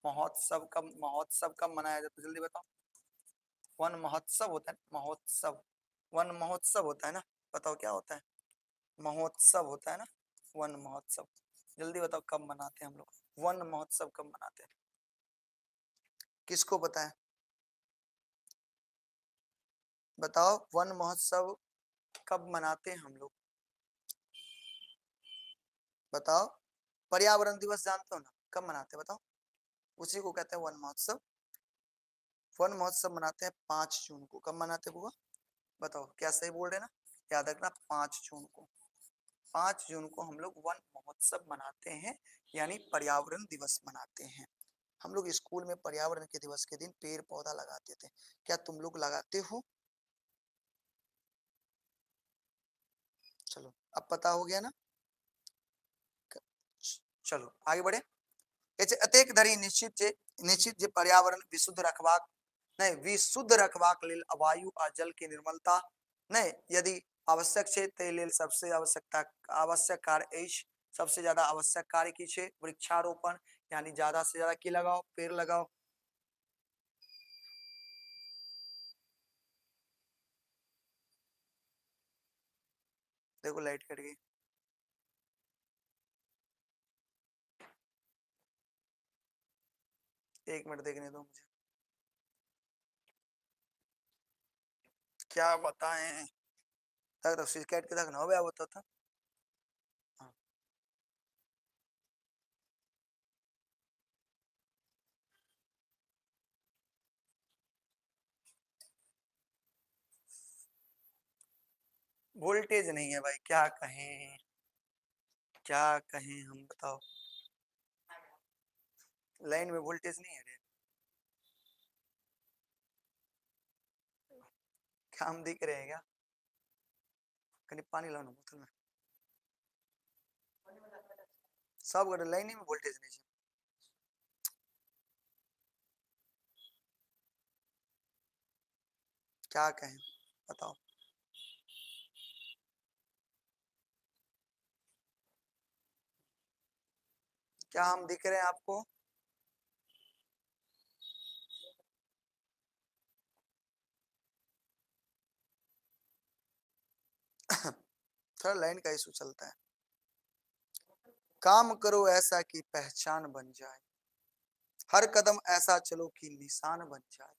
महोत्सव कब मनाया जाता है जल्दी बताओ। वन महोत्सव होता है, महोत्सव, वन महोत्सव होता है ना, बताओ क्या होता है, महोत्सव होता है ना, वन महोत्सव। जल्दी बताओ कब मनाते हैं हम लोग, वन महोत्सव कब मनाते हैं, किसको पता है बताओ, वन महोत्सव कब मनाते हैं हम लोग, बताओ। पर्यावरण दिवस जानते हो ना, कब मनाते हैं बताओ, उसी को कहते हैं वन महोत्सव। वन महोत्सव मनाते हैं 5 जून को। कब मनाते हैं बुआ बताओ, क्या सही बोल रहे ना, याद रखना 5 जून को। 5 जून को हम लोग वन महोत्सव मनाते हैं, यानी पर्यावरण दिवस मनाते हैं। हम लोग स्कूल में पर्यावरण के दिवस के दिन पेड़ पौधा लगाते थे। क्या तुम लोग लगाते हो? चलो अब पता हो गया ना। चलो आगे बढ़े। अतेक धरि निश्चित जे पर्यावरण विशुद्ध रखवाक नहीं विशुद्ध रखवाक लेल वायु आ जल की निर्मलता नहीं यदि आवश्यक है ते लेल सबसे आवश्यक कार्य सबसे ज्यादा आवश्यक कार्य की छे वृक्षारोपण, यानी ज्यादा से ज्यादा की लगाओ, पेड़ लगाओ। देखो लाइट कट गई। एक मिनट देखने दो मुझे, क्या बताएं। तक तो स्विच काट के तक ना हो होता था। हाँ। वोल्टेज नहीं है भाई, क्या कहें, क्या कहें हम, बताओ। लाइन में वोल्टेज नहीं है रे। क्या हम दिख रहे हैं क्या? कहीं पानी लाओ ना बोतल में। सब लाइन में वोल्टेज नहीं है। क्या कहें, बताओ। क्या हम दिख रहे हैं आपको? थोड़ा लाइन का इशू चलता है। काम करो ऐसा कि पहचान बन जाए, हर कदम ऐसा चलो कि निशान बन जाए।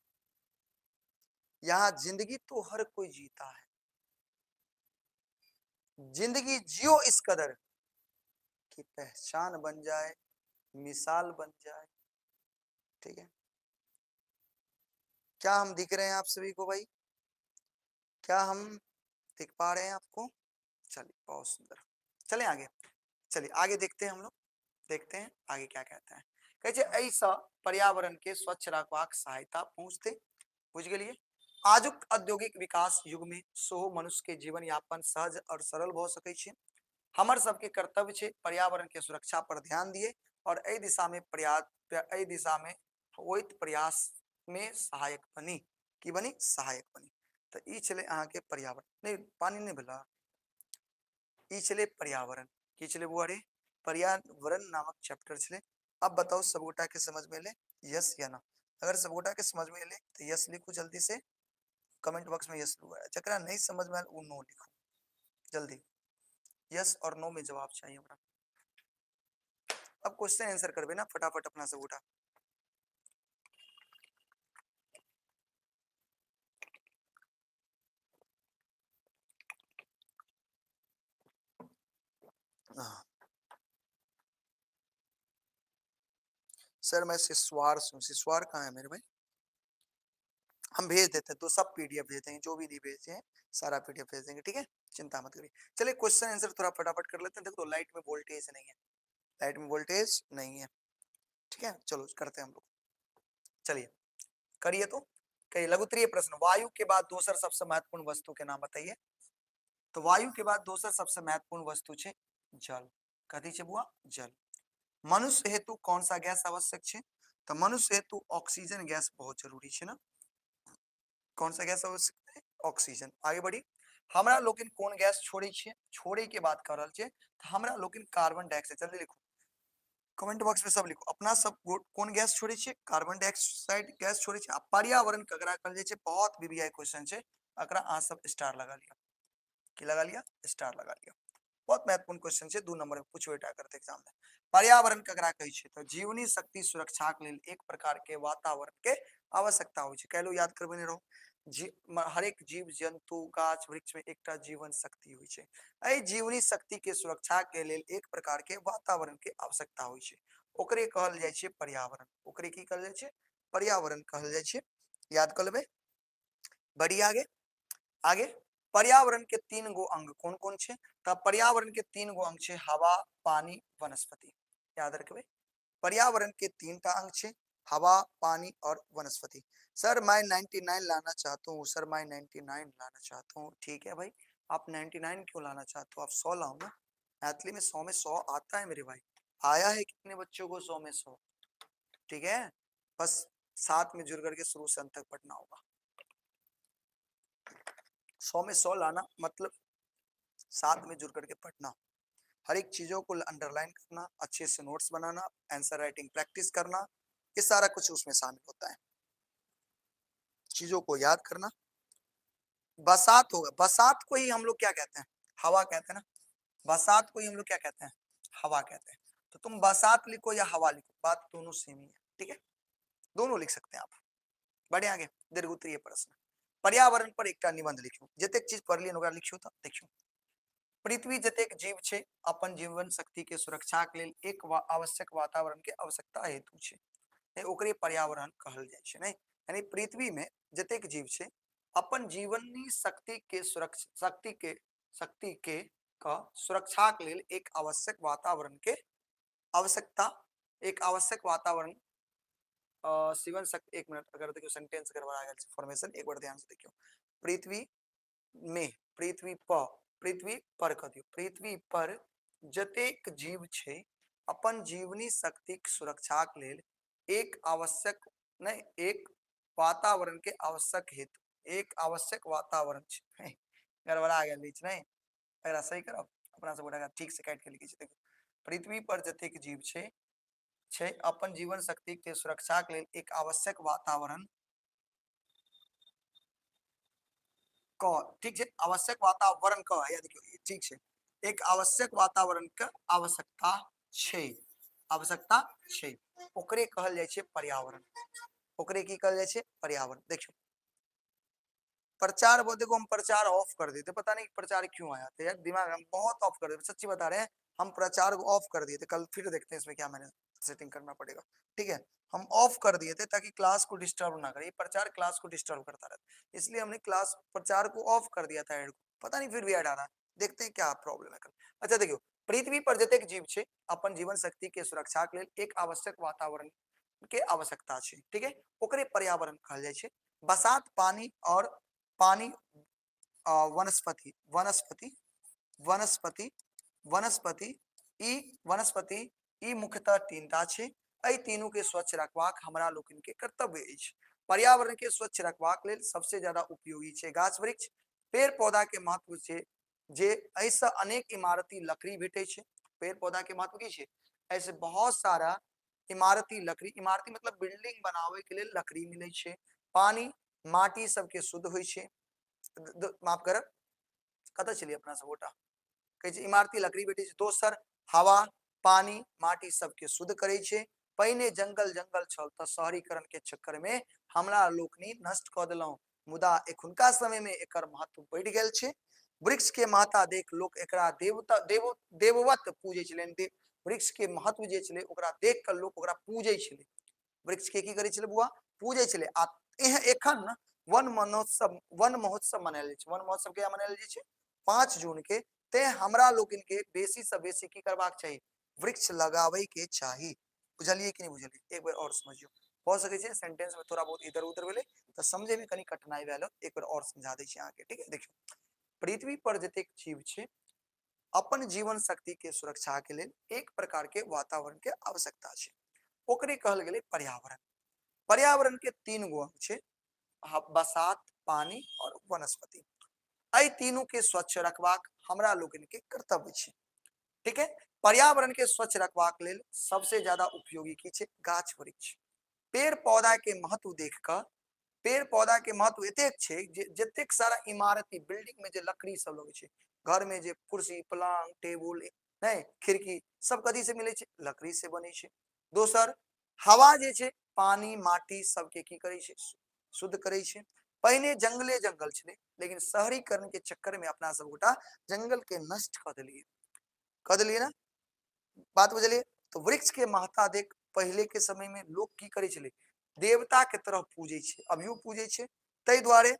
यहाँ जिंदगी तो हर कोई जीता है, जिंदगी जियो इस कदर कि पहचान बन जाए, मिसाल बन जाए। ठीक है। क्या हम दिख रहे हैं आप सभी को भाई? क्या हम दिख पा रहे हैं आपको? चलिए बहुत सुंदर। चले आगे, चलिए आगे देखते हैं हम लोग, देखते हैं आगे क्या कहता है। कहते ऐसा पर्यावरण के स्वच्छ रखवाक सहायता पहुंचते बुझ गए। आजुक औद्योगिक विकास युग में सोहो मनुष्य के जीवन यापन सहज और सरल हो सके छे। हमर सबके कर्तव्य छे पर्यावरण के सुरक्षा पर ध्यान दिए और ए दिशा में होइत प्रयास में सहायक बनी, की बनी सहायक बनी। तो ई चले अहाँ के पर्यावरण नहीं पानी नहीं भेला, ई चले पर्यावरण की चले वो अरे पर्यावरण नामक चैप्टर चले। अब बताओ सबोटा के समझ में ले यस या ना। अगर सबोटा के समझ में ले तो यस लिखो जल्दी से, कमेंट बॉक्स में यस लिखो। जरा नहीं समझ में वो नो लिखो जल्दी। यस और नो में जवाब चाहिए हमरा। अब क्वेश्चन आंसर करबे ना फटाफट अपना सबोटा। हाँ। सर मैं सिस्वार हूँ, सिस्वार कहाँ है मेरे भाई? हम भेज देते हैं तो सब पीडीएफ भेज देंगे, जो भी नहीं भेजे हैं सारा पीडीएफ भेज देंगे, ठीक है चिंता मत करिए। चलिए क्वेश्चन आंसर थोड़ा फटाफट कर लेते हैं। देखो लाइट में वोल्टेज नहीं है, लाइट में वोल्टेज नहीं है, ठीक है चलो करते हैं हम लोग। चलिए करिए तो। कहिए लघुत्तरीय प्रश्न, वायु के बाद दूसरा सबसे महत्वपूर्ण वस्तु के नाम बताइए। तो वायु के बाद दूसरा सबसे महत्वपूर्ण वस्तु छे जल। कथी छे बुआ? जल। मनुष्य हेतु कौन सा गैस आवश्यक छे? तो मनुष्य हेतु ऑक्सीजन गैस बहुत जरूरी छे ना। कौन सा गैस आवश्यक है? ऑक्सीजन। आगे बढ़ी। हमरा लोकिन कौन गैस छोड़े छे? छोड़े के बात कर रहल छे। तो हमरा लोकिन कार्बन डाइऑक्साइड, जल्दी लिखो कमेंट बॉक्स में सब लिखो अपना सब कौन गैस छोड़े छे? कार्बन डाइऑक्साइड गैस छोड़े छे। पर्यावरण ककरा कहल जाय छे? बहुत बीबीआई क्वेश्चन छे, अकरा आ सब स्टार लगा लिया। की लगा लिया? स्टार लगा लिया। बहुत महत्वपूर्ण क्वेश्चन छे, 2 नंबर में पूछो बेटा करते एग्जाम में। पर्यावरण ककरा कहै छे? तो जीवनी शक्ति सुरक्षा के लेल एक प्रकार के वातावरण के आवश्यकता होय छे। कह लो याद करबे रहो। हर एक जीव जंतु गाछ वृक्ष में एकटा जीवन शक्ति होय छे। एहि जीवनी शक्ति के सुरक्षा के लेल एक प्रकार के वातावरण के आवश्यकता होय छे, ओकरे कहल जाय छे पर्यावरण। ओकरे की कहल जाय छे? पर्यावरण कहल जाय छे। याद कर लेबे। बढ़ी आगे, आगे पर्यावरण के 3 गो अंग कौन कौन छे? तो पर्यावरण के 3 गो अंग छे हवा, पानी, वनस्पति। याद रखबे पर्यावरण के 3टा अंग छे हवा, पानी और वनस्पति। सर मैं 99 लाना चाहता हूँ, सर मैं 99 लाना चाहता हूँ। ठीक है भाई, आप 99 क्यों लाना चाहते हो? आप 100 लाओ ना। मैथिली में 100 में 100 आता है मेरे भाई। आया है कितने बच्चों को 100 में 100? ठीक है, बस साथ में जुड़ करके शुरू से अंत तक पढ़ना होगा। 100 में 100 लाना मतलब साथ में जुड़ करके पढ़ना, हर एक चीजों को अंडरलाइन करना, अच्छे से नोट्स बनाना, आंसर राइटिंग प्रैक्टिस करना, ये सारा कुछ उसमें शामिल होता है। चीजों को याद करना। बरसात होगा, बरसात को ही हम लोग क्या कहते हैं? हवा कहते हैं ना। बरसात को ही हम लोग क्या कहते हैं? हवा कहते हैं। तो तुम बरसात लिखो या हवा लिखो, बात दोनों सेम ही है। ठीक है, दोनों लिख सकते हैं आप। बढ़े आगे, दीर्घ उत्तरीय प्रश्न। पर्यावरण पर एक निबंध लिखो, जतेक चीज पढ़ लियो ओकरा लिखियो। तो देखियो, पृथ्वी जतेक जीव छे अपन जीवन शक्ति के सुरक्षा के लेल एक आवश्यक वातावरण के आवश्यकता हेतु छे, ओकरे पर्यावरण कहल जाय छे। नहीं, यानी पृथ्वी में जतेक जीव छे अपन जीवनी शक्ति के शक्ति के का सुरक्षा के लेल एक आवश्यक वातावरण के आवश्यकता, एक आवश्यक वातावरण जीवन शक्ति। एक मिनट, अगर देखियो सेंटेंस गड़बड़ा गेल छै, फॉर्मेशन एक बार ध्यान से देखियो। पृथ्वी में, पृथ्वी पर कह दियो, पृथ्वी पर जतेक जीव छे अपन जीवनी शक्ति के सुरक्षा के लेल एक आवश्यक नहीं, एक वातावरण के आवश्यक हेतु एक आवश्यक वातावरण छे। गड़बड़ा गेल बीच नहीं, एकरा सही करब, अपना सब गोटा ठीक से काट के लिखै छै। देखो, पृथ्वी पर जतेक जीव छे अपन जीवन शक्ति के सुरक्षा के लेल एक आवश्यक वातावरण क, ठीक है, आवश्यक वातावरण क है, देखियो ठीक है, एक आवश्यक वातावरण के आवश्यकता छे, आवश्यकता छे, ओकरे कहल जाय छे पर्यावरण। ओकरे की कहल जाय छे? पर्यावरण। देखियो, प्रचार, वो देखो हम प्रचार ऑफ कर देते, पता नहीं प्रचार क्यों आया था यार, दिमाग हम बहुत ऑफ कर देते, सच्ची बता रहे हैं, हम प्रचार को ऑफ कर दिए थे। कल फिर देखते हैं इसमें क्या मैंने सेटिंग करना पड़ेगा। ठीक है, हम ऑफ कर दिए थे ताकि क्लास को डिस्टर्ब ना करे, ये प्रचार क्लास को डिस्टर्ब करता रहता, इसलिए हमने क्लास प्रचार को ऑफ कर दिया था ऐड को, पता नहीं फिर भी ऐड आ रहा है, देखते हैं क्या प्रॉब्लम है कल। अच्छा देखियो, पृथ्वी पर जतेक जीव छे अपन जीवन शक्ति के सुरक्षा के लेल एक आवश्यक वातावरण के आवश्यकता छे। ठीक है, ओकरे पर्यावरण कहल जाय छे। बरसात, पानी और पानी, वनस्पति वनस्पति वनस्पति वनस्पति वनस्पति ई मुख्यतः 3टा छे। एहि तीनों के स्वच्छ रखबाक हमरा लोकनि के कर्तव्य अछि। पर्यावरण के स्वच्छ रखबाक लेल सबसे ज्यादा उपयोगी छे गाछ वृक्ष, पेड़ पौधा के महत्व छे जे ऐसे अनेक इमारती लकड़ी भेटे छे। पेड़ पौधा के महत्व की छे? ऐसे बहुत सारा इमारती लकड़ी, इमारती मतलब बिल्डिंग बनावे के लिए लकड़ी मिले छे। पानी, माटी सबके शुद्ध होय छे, माफ करब, कतऽ चलिए अपना सब गोटा, कहै छै इमारती लकड़ी भेटै छै। दोसर, हवा, पानी, माटी सबके शुद्ध करे छे। पहिने जंगल छल तऽ शहरीकरण के चक्कर में हमरा लोकनि नष्ट कऽ देलहुं, मुदा एखुनका समय में एकर महत्व बढ़ि गेल छे। वृक्ष के महत्ता देख लोक एकरा देववत पूजे छलै। वृक्ष के महत्व जे छलै ओकरा देख कर लोक ओकरा पूजे छलै। वृक्ष के की करे छलै बुआ? पूजे छलै। आ एखन वन महोत्सव मनायल जाय छै। वन महोत्सव क्या मनायल जाय छै? 5 जून के। ते हमरा लोकन के बेसी से बेसी की करबाक चाहिए? वृक्ष लगावे के चाहिए। बुझलिए कि नहीं बुझलिए? एक बार और समझियो, हो सके छै सेंटेंस में थोड़ा बहुत इधर उधर भेले तो समझे में कनी कठिनाई भेल, एक बार और समझा दै छी आगे। ठीक है, देखियो, पृथ्वी पर जतेक जीव छै अपन जीवन शक्ति के सुरक्षा के लेल एक प्रकार के वातावरण के आवश्यकता छे, ओकरे कहल गेलै पर्यावरण। पर्यावरण के 3 गो अंग छे, बरसात, पानी और वनस्पति। एहि तीनों के स्वच्छ रखबाक हमरा लोकन के कर्तव्य छे। ठीक है, पर्यावरण के स्वच्छ रखबाक लेल सबसे ज्यादा उपयोगी की छे? गाछ वृक्ष। पेड़ पौधा के महत्व देख कर, पेड़ पौधा के महत्व एतेक छे जे जतेक सारा इमारती बिल्डिंग में जे लकड़ी सब लगे छे, घर में जे कुर्सी पलंग टेबुल नहीं खिड़की सब कथी से मिले छे? लकड़ी से बने छे। दोसर, हवा जे छे पानी माटी सबके की करे छे? शुद्ध करे छे। पहिने जंगल छे, लेकिन शहरीकरण के चक्कर में अपना सब गोटा जंगल के नष्ट कर दिलिए ना, बात बुझलिए? तो वृक्ष के महत्ता देख पहले के समय में लोग की करे छे? देवता के तरह पूजे छे, अभियो पूजे छे। तै द्वारे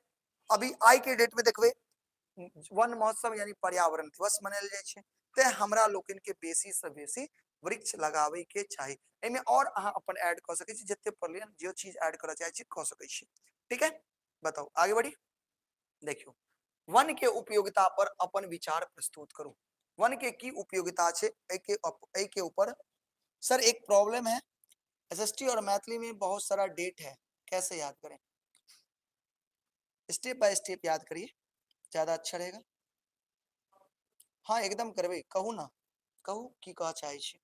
अभी आई के डेट में देखबे वन महोत्सव यानी पर्यावरण दिवस मनायल जाय छै, ते हमरा लोकन के बेसी से बेसी वृक्ष लगावे के चाही। एमे और अहाँ अपन ऐड क सकै छी, जते पढ़लियै जे चीज ऐड करऽ चाहे छी क सकै छी। ठीक है, बताओ आगे बढ़ी। देखियो, वन के उपयोगिता पर अपन विचार प्रस्तुत करू। वन के की उपयोगिता छै ए के ऊपर। सर एक प्रॉब्लम है, एसएसटी और मैथिली में बहुत सारा डेट है, कैसे याद करें? स्टेप बाय स्टेप याद करिए, ज्यादा अच्छा रहेगा। हाँ एकदम करबे, कहू ना, कहू की कह चाहे छी,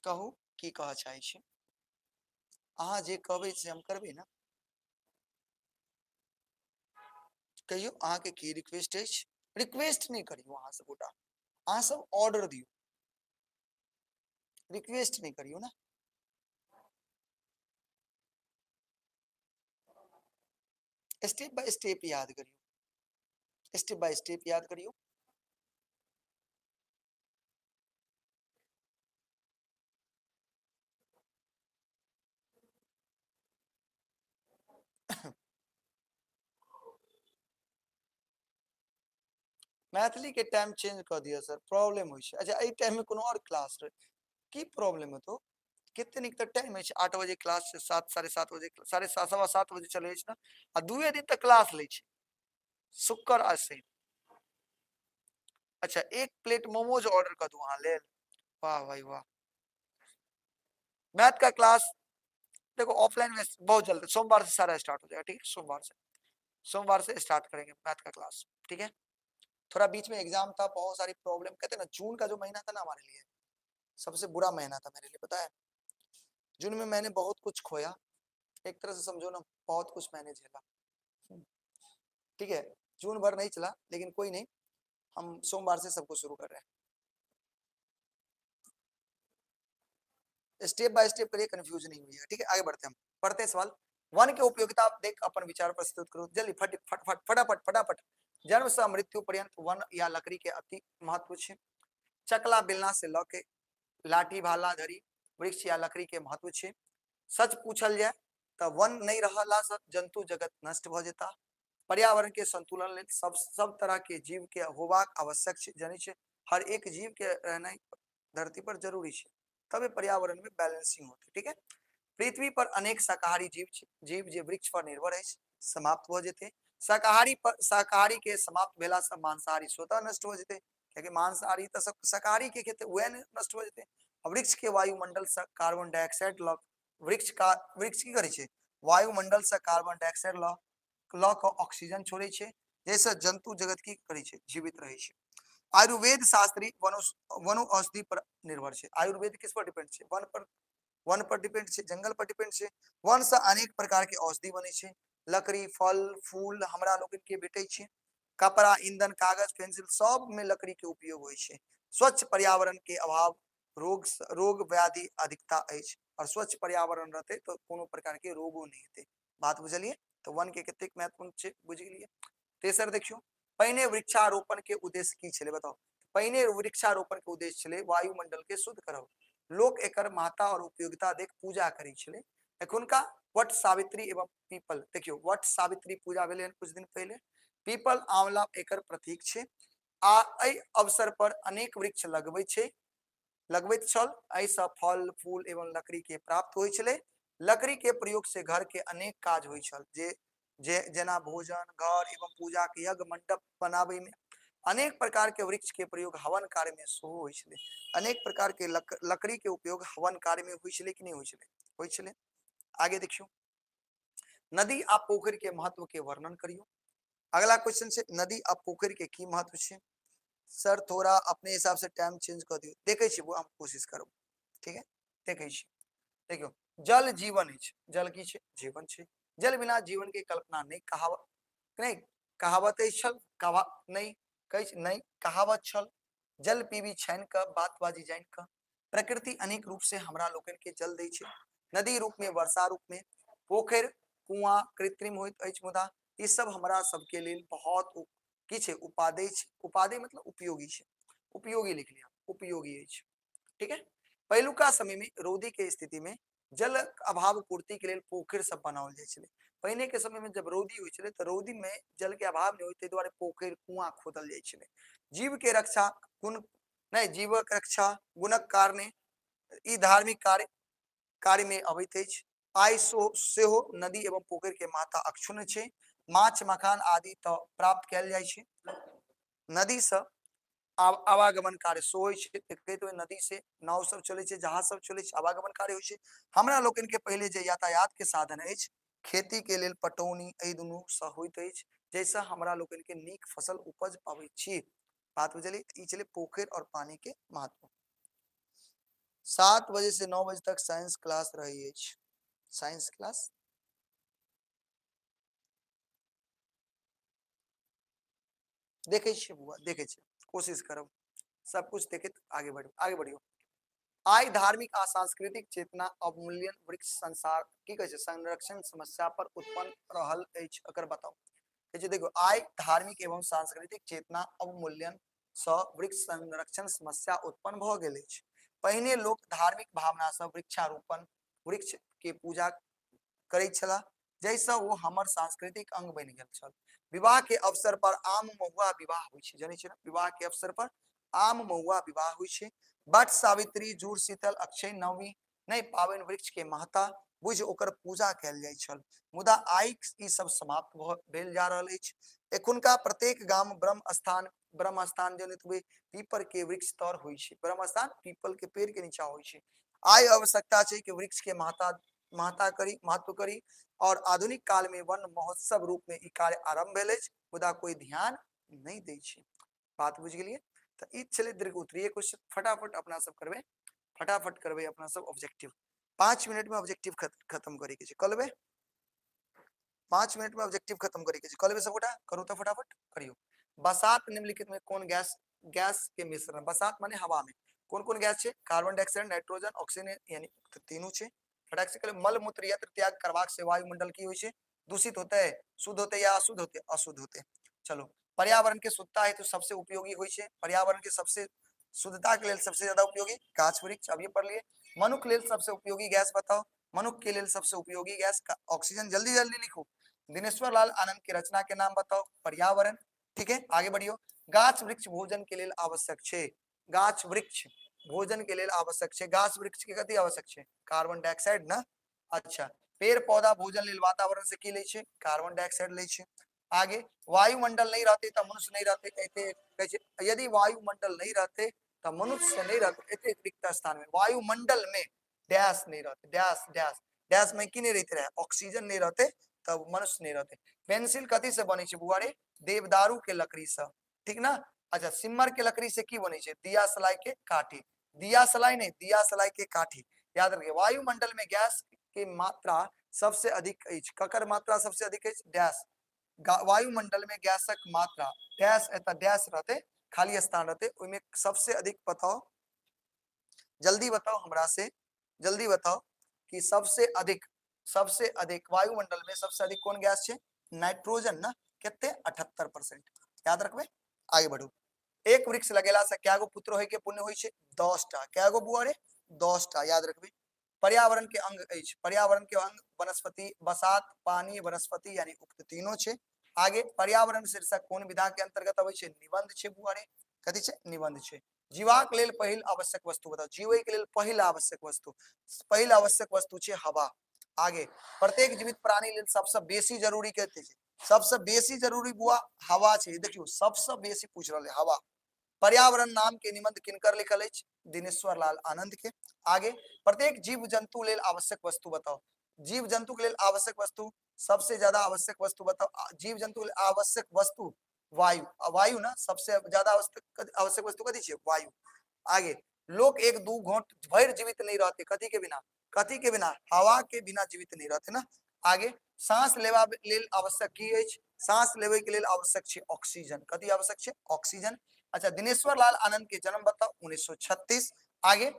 कहू की कह चाहे छी, अहाँ जे कहबै से हम करबे ना। कहियो अहाँ के की रिक्वेस्ट अछि? रिक्वेस्ट नहीं करियो अहाँ सब गोटा, अहाँ सब ऑर्डर दियो, रिक्वेस्ट नहीं करियो ना। स्टेप बाय स्टेप याद करियो, स्टेप बाय स्टेप याद करियो। मैथिली के टाइम चेंज कर दिया सर, प्रॉब्लम हो। अच्छा ए टाइम में कोनो और क्लास रहे, की प्रॉब्लम है तो? कितने निक तक टाइम है, 8 बजे क्लास से 7 7:30 बजे, 7:30 7:15 बजे चले छै ना, आ दुए दिन तक क्लास ले छै, शुक्र आ शनि। अच्छा एक प्लेट मोमोज ऑर्डर कर दूं अहाँ लेल, वाह भाई वाह। मैथ का क्लास देखो ऑफलाइन में बहुत जल्द सोमवार से सारा स्टार्ट हो जाएगा, ठीक है, सोमवार से स्टार्ट करेंगे मैथ का क्लास, ठीक है। थोड़ा बीच में एग्जाम था, बहुत सारी प्रॉब्लम, कहते हैं ना जून का जो महीना था ना हमारे लिए सबसे बुरा महीना था मेरे लिए, पता है। जून में मैंने बहुत कुछ खोया, एक तरह से समझो ना बहुत कुछ मैंने झेला, ठीक है। जून भर नहीं चला, लेकिन कोई नहीं, हम सोमवार से सबको शुरू कर रहे हैं, स्टेप बाय स्टेप करिए, कंफ्यूज नहीं हुई है, ठीक है। आगे बढ़ते हैं, हम पढ़ते हैं सवाल। वन के उपयोगिता आप देख अपन विचार प्रस्तुत करो जल्दी, फटाफट फटाफट। जन्म से मृत्यु पर्यंत वन या लकड़ी के अति महत्व छै। चकला बेलना से लऽ के लाठी भाला धरी वृक्ष या लकड़ी के महत्व छै। सच पूछल जाए तो वन नहीं रहला से जंतु जगत नष्ट भ जेता। पर्यावरण के संतुलन लेल सब तरह के जीव के होबाक आवश्यक छै, जानी छै हर एक जीव के रहनाइ धरती पर जरूरी छै, तबे पर्यावरण में बैलेंसिंग होते, ठीक है। पृथ्वी पर अनेक शाकाहारी जीव जे वृक्ष पर निर्भर है समाप्त भ जेते। शाकाहारी के समाप्त भेला से मांसाहारी स्वतः नष्ट हो जेते, क्योंकि मांसाहारी तो सब शाकाहारी के खेते वह नष्ट हो जेते। वृक्ष के वायुमंडल से कार्बन डाइऑक्साइड लग, वृक्ष की करे छै वायुमंडल से कार्बन डाइऑक्साइड ल के ऑक्सीजन छोड़े छै, जैसे जंतु जगत की करे छै जीवित रहे छै। आयुर्वेद शास्त्री वनो औषधि पर निर्भर छै। आयुर्वेद किस पर डिपेंड छै? वन पर डिपेंड छै, जंगल पर डिपेंड छै। वन से अनेक प्रकार के औषधि बने छै, लकड़ी फल फूल हमरा लोगन के भेटे छै। कपड़ा ईंधन कागज पेंसिल सब में लकड़ी के उपयोग होइ छै। स्वच्छ पर्यावरण के अभाव रोग व्याधि अधिकता अछि, और स्वच्छ पर्यावरण रहते तो कोनो प्रकार के रोगो नहीं हेते। बात बुझलिए? तो वन के कतेक महत्वपूर्ण छै बुझ गेलिए। तेसर देखियो, पहिने वृक्षारोपण के उद्देश्य की छले बताओ? पहिने वृक्षारोपण के उद्देश्य छले वायुमंडल के शुद्ध करब। लोक एकर महत्ता और उपयोगिता देख पूजा करै छले। एखुनका वट सावित्री एवं पीपल, देखियो वट सावित्री पूजा भेले कुछ दिन पहले, पीपल आंवला एकर प्रतीक छै। आ एहि अवसर पर अनेक वृक्ष लगबैत छल, एहिसँ फल फूल एवं लकड़ी के प्राप्त होइ छलै। लकड़ी के प्रयोग से घर के अनेक काज होइ छल, जे जेना भोजन घर एवं पूजा के यज्ञ मंडप बनाबे में अनेक प्रकार के वृक्ष के प्रयोग हवन कार्य में सेहो होइ छलै। अनेक प्रकार के लकड़ी के उपयोग हवन कार्य में होइ छलै कि नहीं होइ छलै? आगे देखियो, नदी आ पोखरि के महत्व के वर्णन करियो। अगला क्वेश्चन छै नदी आ पोखरि के की महत्व छै? सर थोड़ा अपने हिसाब से टाइम चेंज कर दियो, देखे छी वो हम कोशिश करब, ठीक है, देखे छी। देखियो, जल जीवन है, जल की छै? जीवन छै। जल बिना जीवन के कल्पना नहीं, कहावत छल, नहीं कहावत छल, जल पीबी छान क बात बाजी जान क। प्रकृति अनेक रूप से हमरा लोकन के जल दै छै, नदी रूप में, वर्षा रूप में, पोखरि कुआं कृत्रिम होइत अछि, मुदा ई सब हमरा सबके लेल बहुत की छै उपादेय छै। उपादेय मतलब उपयोगी छै, उपयोगी लिख लिया, उपयोगी अछि, ठीक है। पहिलुका समय में रौदी के स्थिति में जल अभाव पूर्ति के लिए पोखर सब बनाओल जाय छले। पहिने के समय में जब रौदी होय छले त रौदी में जल के अभाव नहीं होय तै द्वारे पोखर कुआं खोदल जाय छले। जीव के रक्षा गुण नहीं जीवक रक्षा गुणक कारणे ई धार्मिक कार्य में अबैत अछि। आइ सेहो नदी एवं पोखर के माता अक्षुण्ण छै। माछ मखान आदि तो प्राप्त कैल जाय छै। नदी से आवागमन कार्य सेहो होय छै। देखैत हेबै नदी से नाव सब चलै छै, जहाज सब चलै छै, आवागमन कार्य होय छै। हमरा लोकनि के पहले जे यातायात के साधन अछि, खेती के लेल पटौनी एहि दुनू से होइत अछि, जैसे हमरा लोकनि के नीक फसल उपज पाबै छी। बात बुझलिए। ई चले पोखर और पानी के महत्व। 7 बजे से 9 बजे तक साइंस क्लास रही अछि। साइंस क्लास देखे छियै बुआ, देखे छियै, कोशिश करब सब कुछ देखे आगे बढ़ियो। आइ धार्मिक आ सांस्कृतिक चेतना अवमूल्यन वृक्ष संसार की कहे छै संरक्षण समस्या पर उत्पन्न रहल अछि, अगर बताओ। देखो आइ धार्मिक एवं सांस्कृतिक चेतना अवमूल्यन सँ वृक्ष संरक्षण समस्या उत्पन्न भ गेल अछि। पहिने लोक धार्मिक भावना सँ वृक्षारोपण वृक्ष के पूजा करै छला, जैसे वो हमर सांस्कृतिक अंग बनि गेल छल। विवाह के अवसर पर आम महुआ विवाह होय छै, जानै छियै ना, विवाह के अवसर पर आम महुआ विवाह होय छै। बट सावित्री जुड़ शीतल अक्षय नवमी नहीं पावन वृक्ष के महत्ता बुझ ओकर पूजा कैल जाय छल। मुदा आइ ई सब समाप्त भेल जा रहल अछि। एखुनका प्रत्येक गाम ब्रह्म स्थान जनित हुए पीपर के वृक्ष तर होय छै। ब्रह्म स्थान पीपल के पेड़ के नीचा होय छै। आइ आवश्यकता छै कि वृक्ष के महत्व करी और आधुनिक काल में वन महोत्सव रूप में ई कार्य आरंभ भेल अछि, मुदा कोई ध्यान नहीं दै छै। बात बुझ गेलिए। तो ई चले दीर्घ उत्तरीय क्वेश्चन फटाफट अपना सब करबे, फटाफट करबे अपना सब ऑब्जेक्टिव। 5 मिनट में ऑब्जेक्टिव खत्म करे के छै, कर लेबे। 5 मिनट में ऑब्जेक्टिव खत्म करे के छै, कर लेबे सबगोटा, करू तो फटाफट करियो। बसात निम्नलिखित में कौन गैस के मिश्रण, बसात माने हवा में कौन कौन गैस छै, कार्बन डाइऑक्साइड, नाइट्रोजन, ऑक्सीजन यानी तीनों छै। फटाक से मल मूत्र यत्र त्याग करबाक से वायुमंडल की होय छै, दूषित होते है, शुद्ध होते या अशुद्ध होते, अशुद्ध होते। चलो पर्यावरण के शुद्धता हेतु तो सबसे उपयोगी होय छै, पर्यावरण के सबसे शुद्धता के लिए सबसे ज्यादा उपयोगी गाछ वृक्ष, अब ये पढ़ लिए। मनुष्य के लिए सबसे उपयोगी गैस बताओ, मनुष्य के लिए सबसे उपयोगी गैस ऑक्सीजन, जल्दी जल्दी लिखो। दिनेश्वर लाल आनंद की रचना के नाम बताओ, पर्यावरण। ठीक है, आगे बढ़ियो। गाछ वृक्ष भोजन के लिए आवश्यक छै, गाछ वृक्ष भोजन के लिए आवश्यक छै, गाछ वृक्ष के कथि आवश्यक छै, कार्बन डाइऑक्साइड ना। अच्छा, पेड़ पौधा भोजन लेल वातावरण से की लै छै, कार्बन डाइऑक्साइड लै छै। आगे वायुमंडल नहीं रहते तो मनुष्य नहीं रहते, कहते छै यदि वायुमंडल नहीं रहते तो मनुष्य नहीं रहते, एते रिक्त स्थान में वायुमंडल में डैश नहीं रहते, डैश डैश डैश में की नहीं रहते रहे, ऑक्सीजन नहीं रहते तब मनुष्य नहीं रहते। पेंसिल कथी से बने छै बुआरे, देवदारू के लकड़ी से, ठीक ना। अच्छा, सिम्मर के लकड़ी से की बने छै, दिया सलाई के काठी, दिया सलाई नहीं, दिया सलाई के काठी। याद रखिए, वायुमंडल में गैस की मात्रा सबसे अधिक अछि, ककर मात्रा सबसे अधिक अछि, डैश। वायुमंडल में गैसक मात्रा डैश एता डैश रहते, खाली स्थान रहते, ओइमे सबसे अधिक बताओ, जल्दी बताओ हमरा से, जल्दी बताओ कि सबसे अधिक वायुमंडल में सबसे अधिक कौन गैस छै, नाइट्रोजन ना, कितने 78%। याद रखबे, आगे बढ़ू। एक वृक्ष लगेला से क्या गो पुत्र होय के पुण्य होय छै, 10 टा, क्या गो बुआ रे, 10 टा, याद रखबे। पर्यावरण के अंग अछि, पर्यावरण के अंग वनस्पति, बसात, पानी, वनस्पति यानी उक्त तीनों छै। आगे पर्यावरण शीर्षक कोन विधा के अंतर्गत अबै छै, निबंध छै बुआ रे, कथि छै, निबंध छै। जीवाक लेल पहिल आवश्यक वस्तु बताओ, जीवै के लेल पहिल आवश्यक वस्तु छै हवा। आगे प्रत्येक जीवित प्राणी लेल सबसे बेसी जरूरी कहते छै, सबसे बेसी जरूरी बुआ हवा छै, देखियो सबसे बेसी पूछ रहले हवा। पर्यावरण नाम के निबंध किनकर लिखल अछि, दिनेश्वर लाल आनंद के। आगे प्रत्येक जीव जंतु लेल आवश्यक वस्तु बताओ, जीव जंतु के लेल आवश्यक वस्तु, सबसे ज्यादा आवश्यक वस्तु बताओ, जीव जंतु के लिए आवश्यक वस्तु वायु, वायु ना सबसे ज्यादा आवश्यक वस्तु कथी छै, वायु। आगे लोग एक दू घोट भर जीवित नहीं रहते, कथी के बिना, कथी के बिना, हवा के बिना जीवित नहीं रहते ना। आगे सांस लेवा लेल आवश्यक की अछि, सांस लेवे के लेल आवश्यक छै ऑक्सीजन, कथी आवश्यक छै, ऑक्सीजन। अच्छा, दिनेश्वर लाल आनंद के जन्म बताओ, 1936। आगे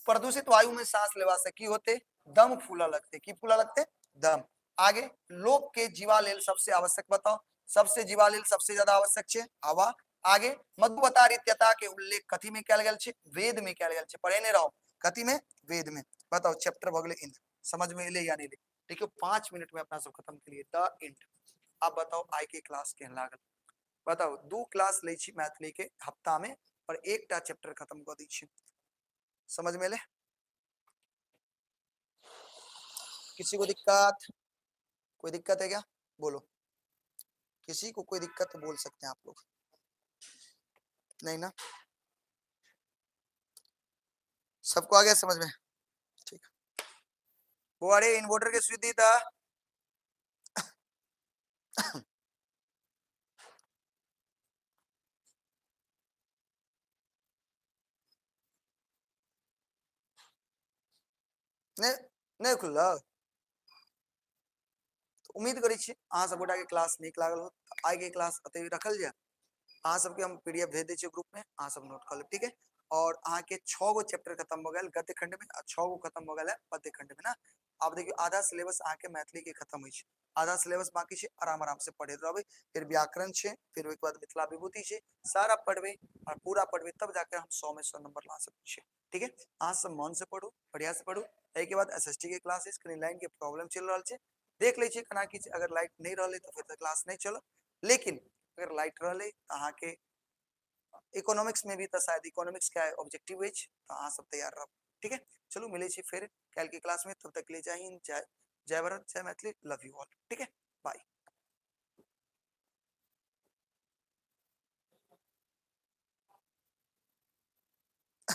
प्रदूषित वायु में सांस लेवा से की होते, दम फूला लगते, की फूला लगते, दम। आगे लोक के जीवा लेल सबसे आवश्यक बताओ, सबसे जीवा लेल सबसे ज्यादा आवश्यक छै हवा। आगे मधुबता रित्यता के उल्लेख कथी में कैल गेल छै, वेद में कैल गेल छै, पढ़ेने रहो, कथी में, वेद में। बताओ चैप्टर भ गेलै इंद्र। समझ में ले या नहीं ले? देखियो 5 मिनट में अपना सब खत्म के लिए द एंड। आप बताओ आय के क्लास के लागल बताओ 2 क्लास लै छी मैथिली के हफ्ता में और एकटा चैप्टर खत्म कर दी छी। समझ में ले? किसी को दिक्कत? कोई दिक्कत है क्या? बोलो। किसी को कोई दिक्कत तो बोल सकते हैं आप लोग। नहीं ना? सबको आ गया समझ में? ठीक। वो अरे इन्वर्टर के स्विच दी था। नहीं नहीं खुल्ला। तो उम्मीद करी छी अहाँ सब गोटा के क्लास नीक लागल हो। आगे के क्लास अते रखल जाए। अहाँ सबके हम पीडीएफ भेज दी ग्रुप में, अहाँ सब नोट कर लो, ठीक है। और अहाँ के 6 गो चैप्टर खत्म हो गए गद्य खंड में, 6 गो खत्म हो गए पद्य खंड में ना। अब देखियो आधा सिलेबस अहाँ के मैथिली के खत्म हुई है, आधा सिलेबस बाकी है, आराम आराम से पढ़े रहबे। फिर व्याकरण है, फिर एक बाद मिथिला विभूति है, सारा पढ़बे और पूरा पढ़बे तब जाके हम 100 में 100 नंबर ला सकते हैं, ठीक है। अहाँ सब मन से पढ़ू, बढ़िया से पढ़ू। एक बाद एसएसटी के क्लासेस स्क्रीन लाइन के प्रॉब्लम चल रहा है, देख लीजिए कना की अगर लाइट नहीं रहा तो फिर क्लास नहीं चलो, लेकिन अगर लाइट रहा तो अहाँ के इकोनॉमिक्स में भी तो शायद इकोनॉमिक्स का ऑब्जेक्टिव है तो अहाँ सब तैयार रहो, ठीक है। चलो मिले फिर कल की क्लास में, तब तक ले जय हिंद, जय भारत, जय मैथिली, लव यू ऑल, ठीक है।